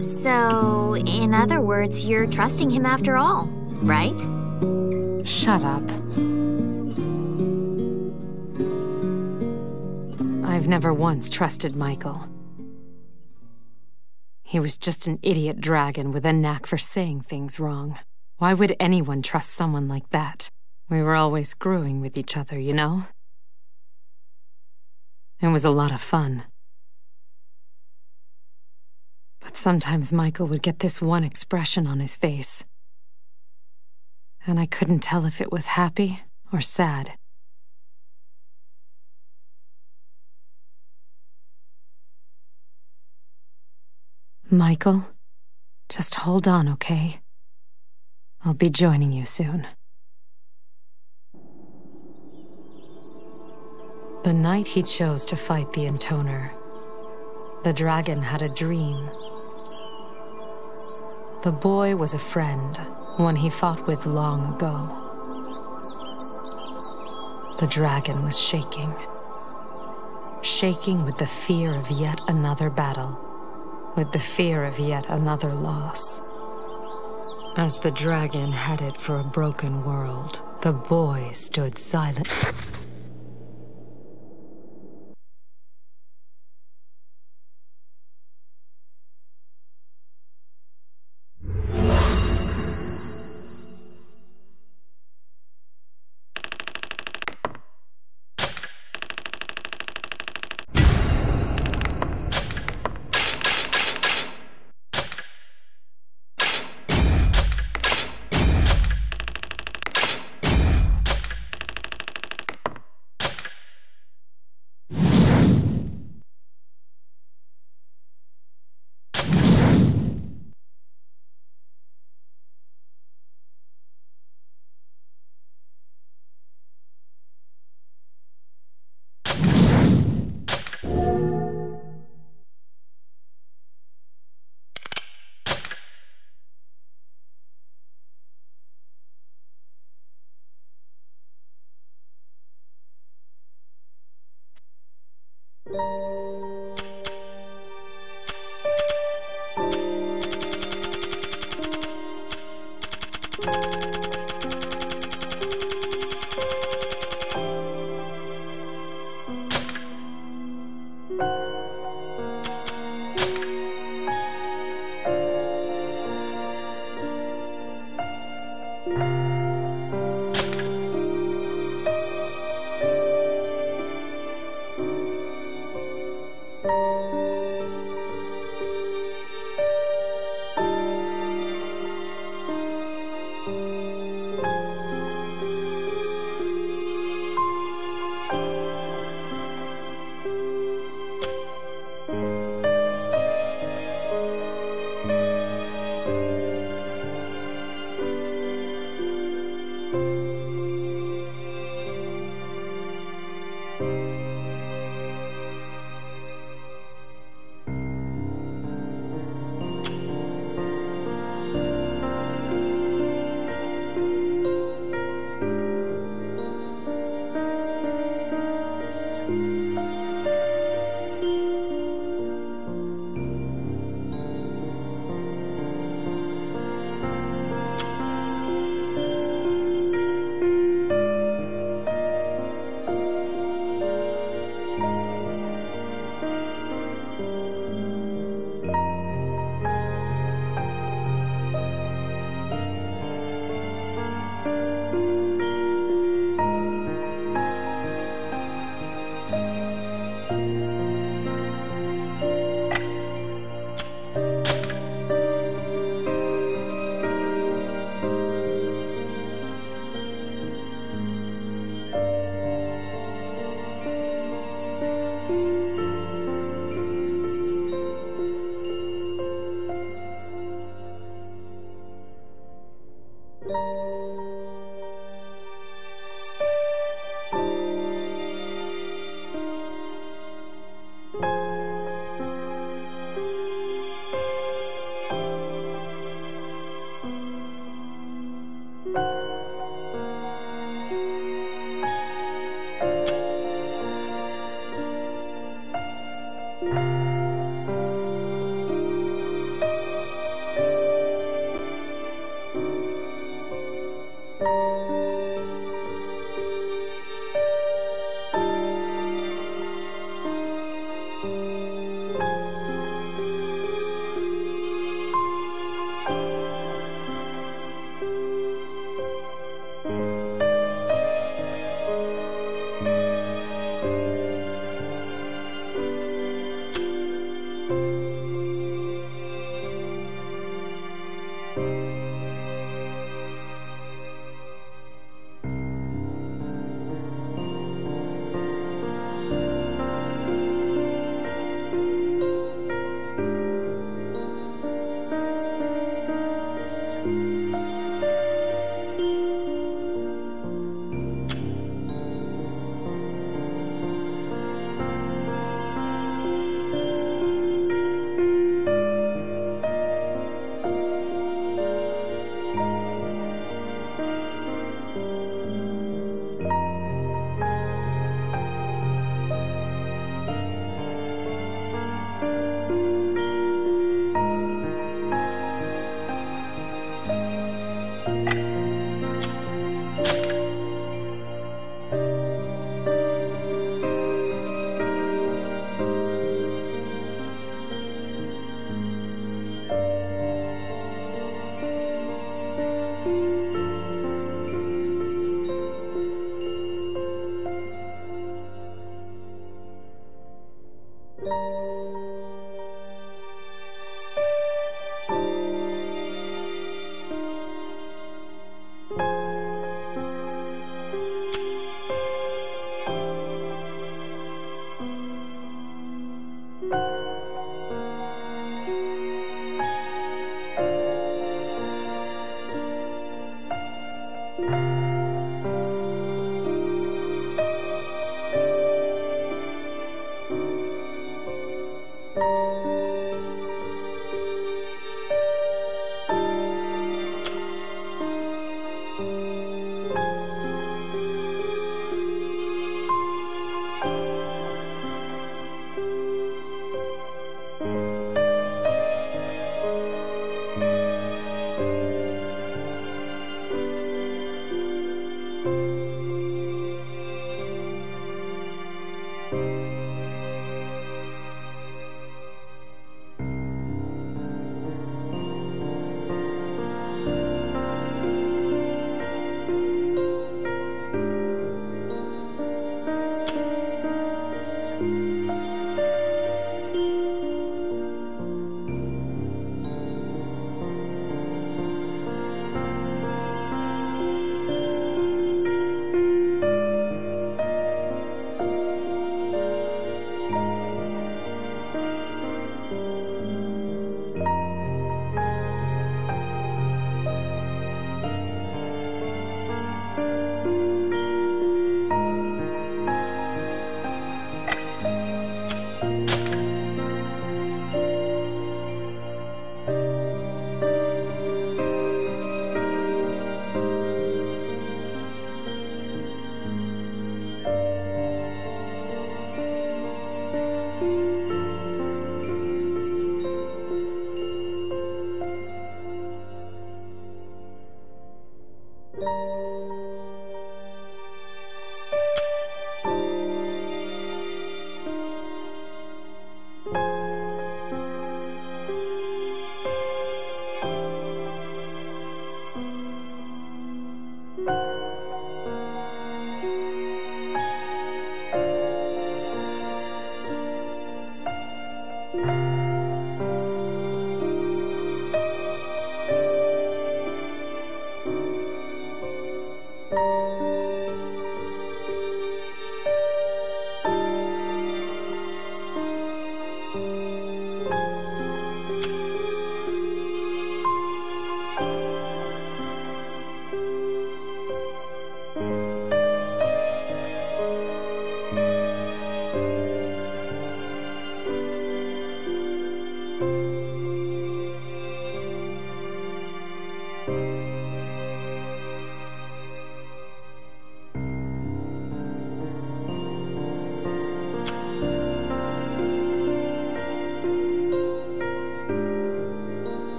So, in other words, you're trusting him after all, right? Shut up. I've never once trusted Michael. He was just an idiot dragon with a knack for saying things wrong. Why would anyone trust someone like that? We were always screwing with each other, you know? It was a lot of fun. But sometimes Michael would get this one expression on his face. And I couldn't tell if it was happy or sad. Michael, just hold on, okay? I'll be joining you soon. The night he chose to fight the Intoner, the dragon had a dream. The boy was a friend, one he fought with long ago. The dragon was shaking. Shaking with the fear of yet another battle. With the fear of yet another loss. As the dragon headed for a broken world, the boy stood silent.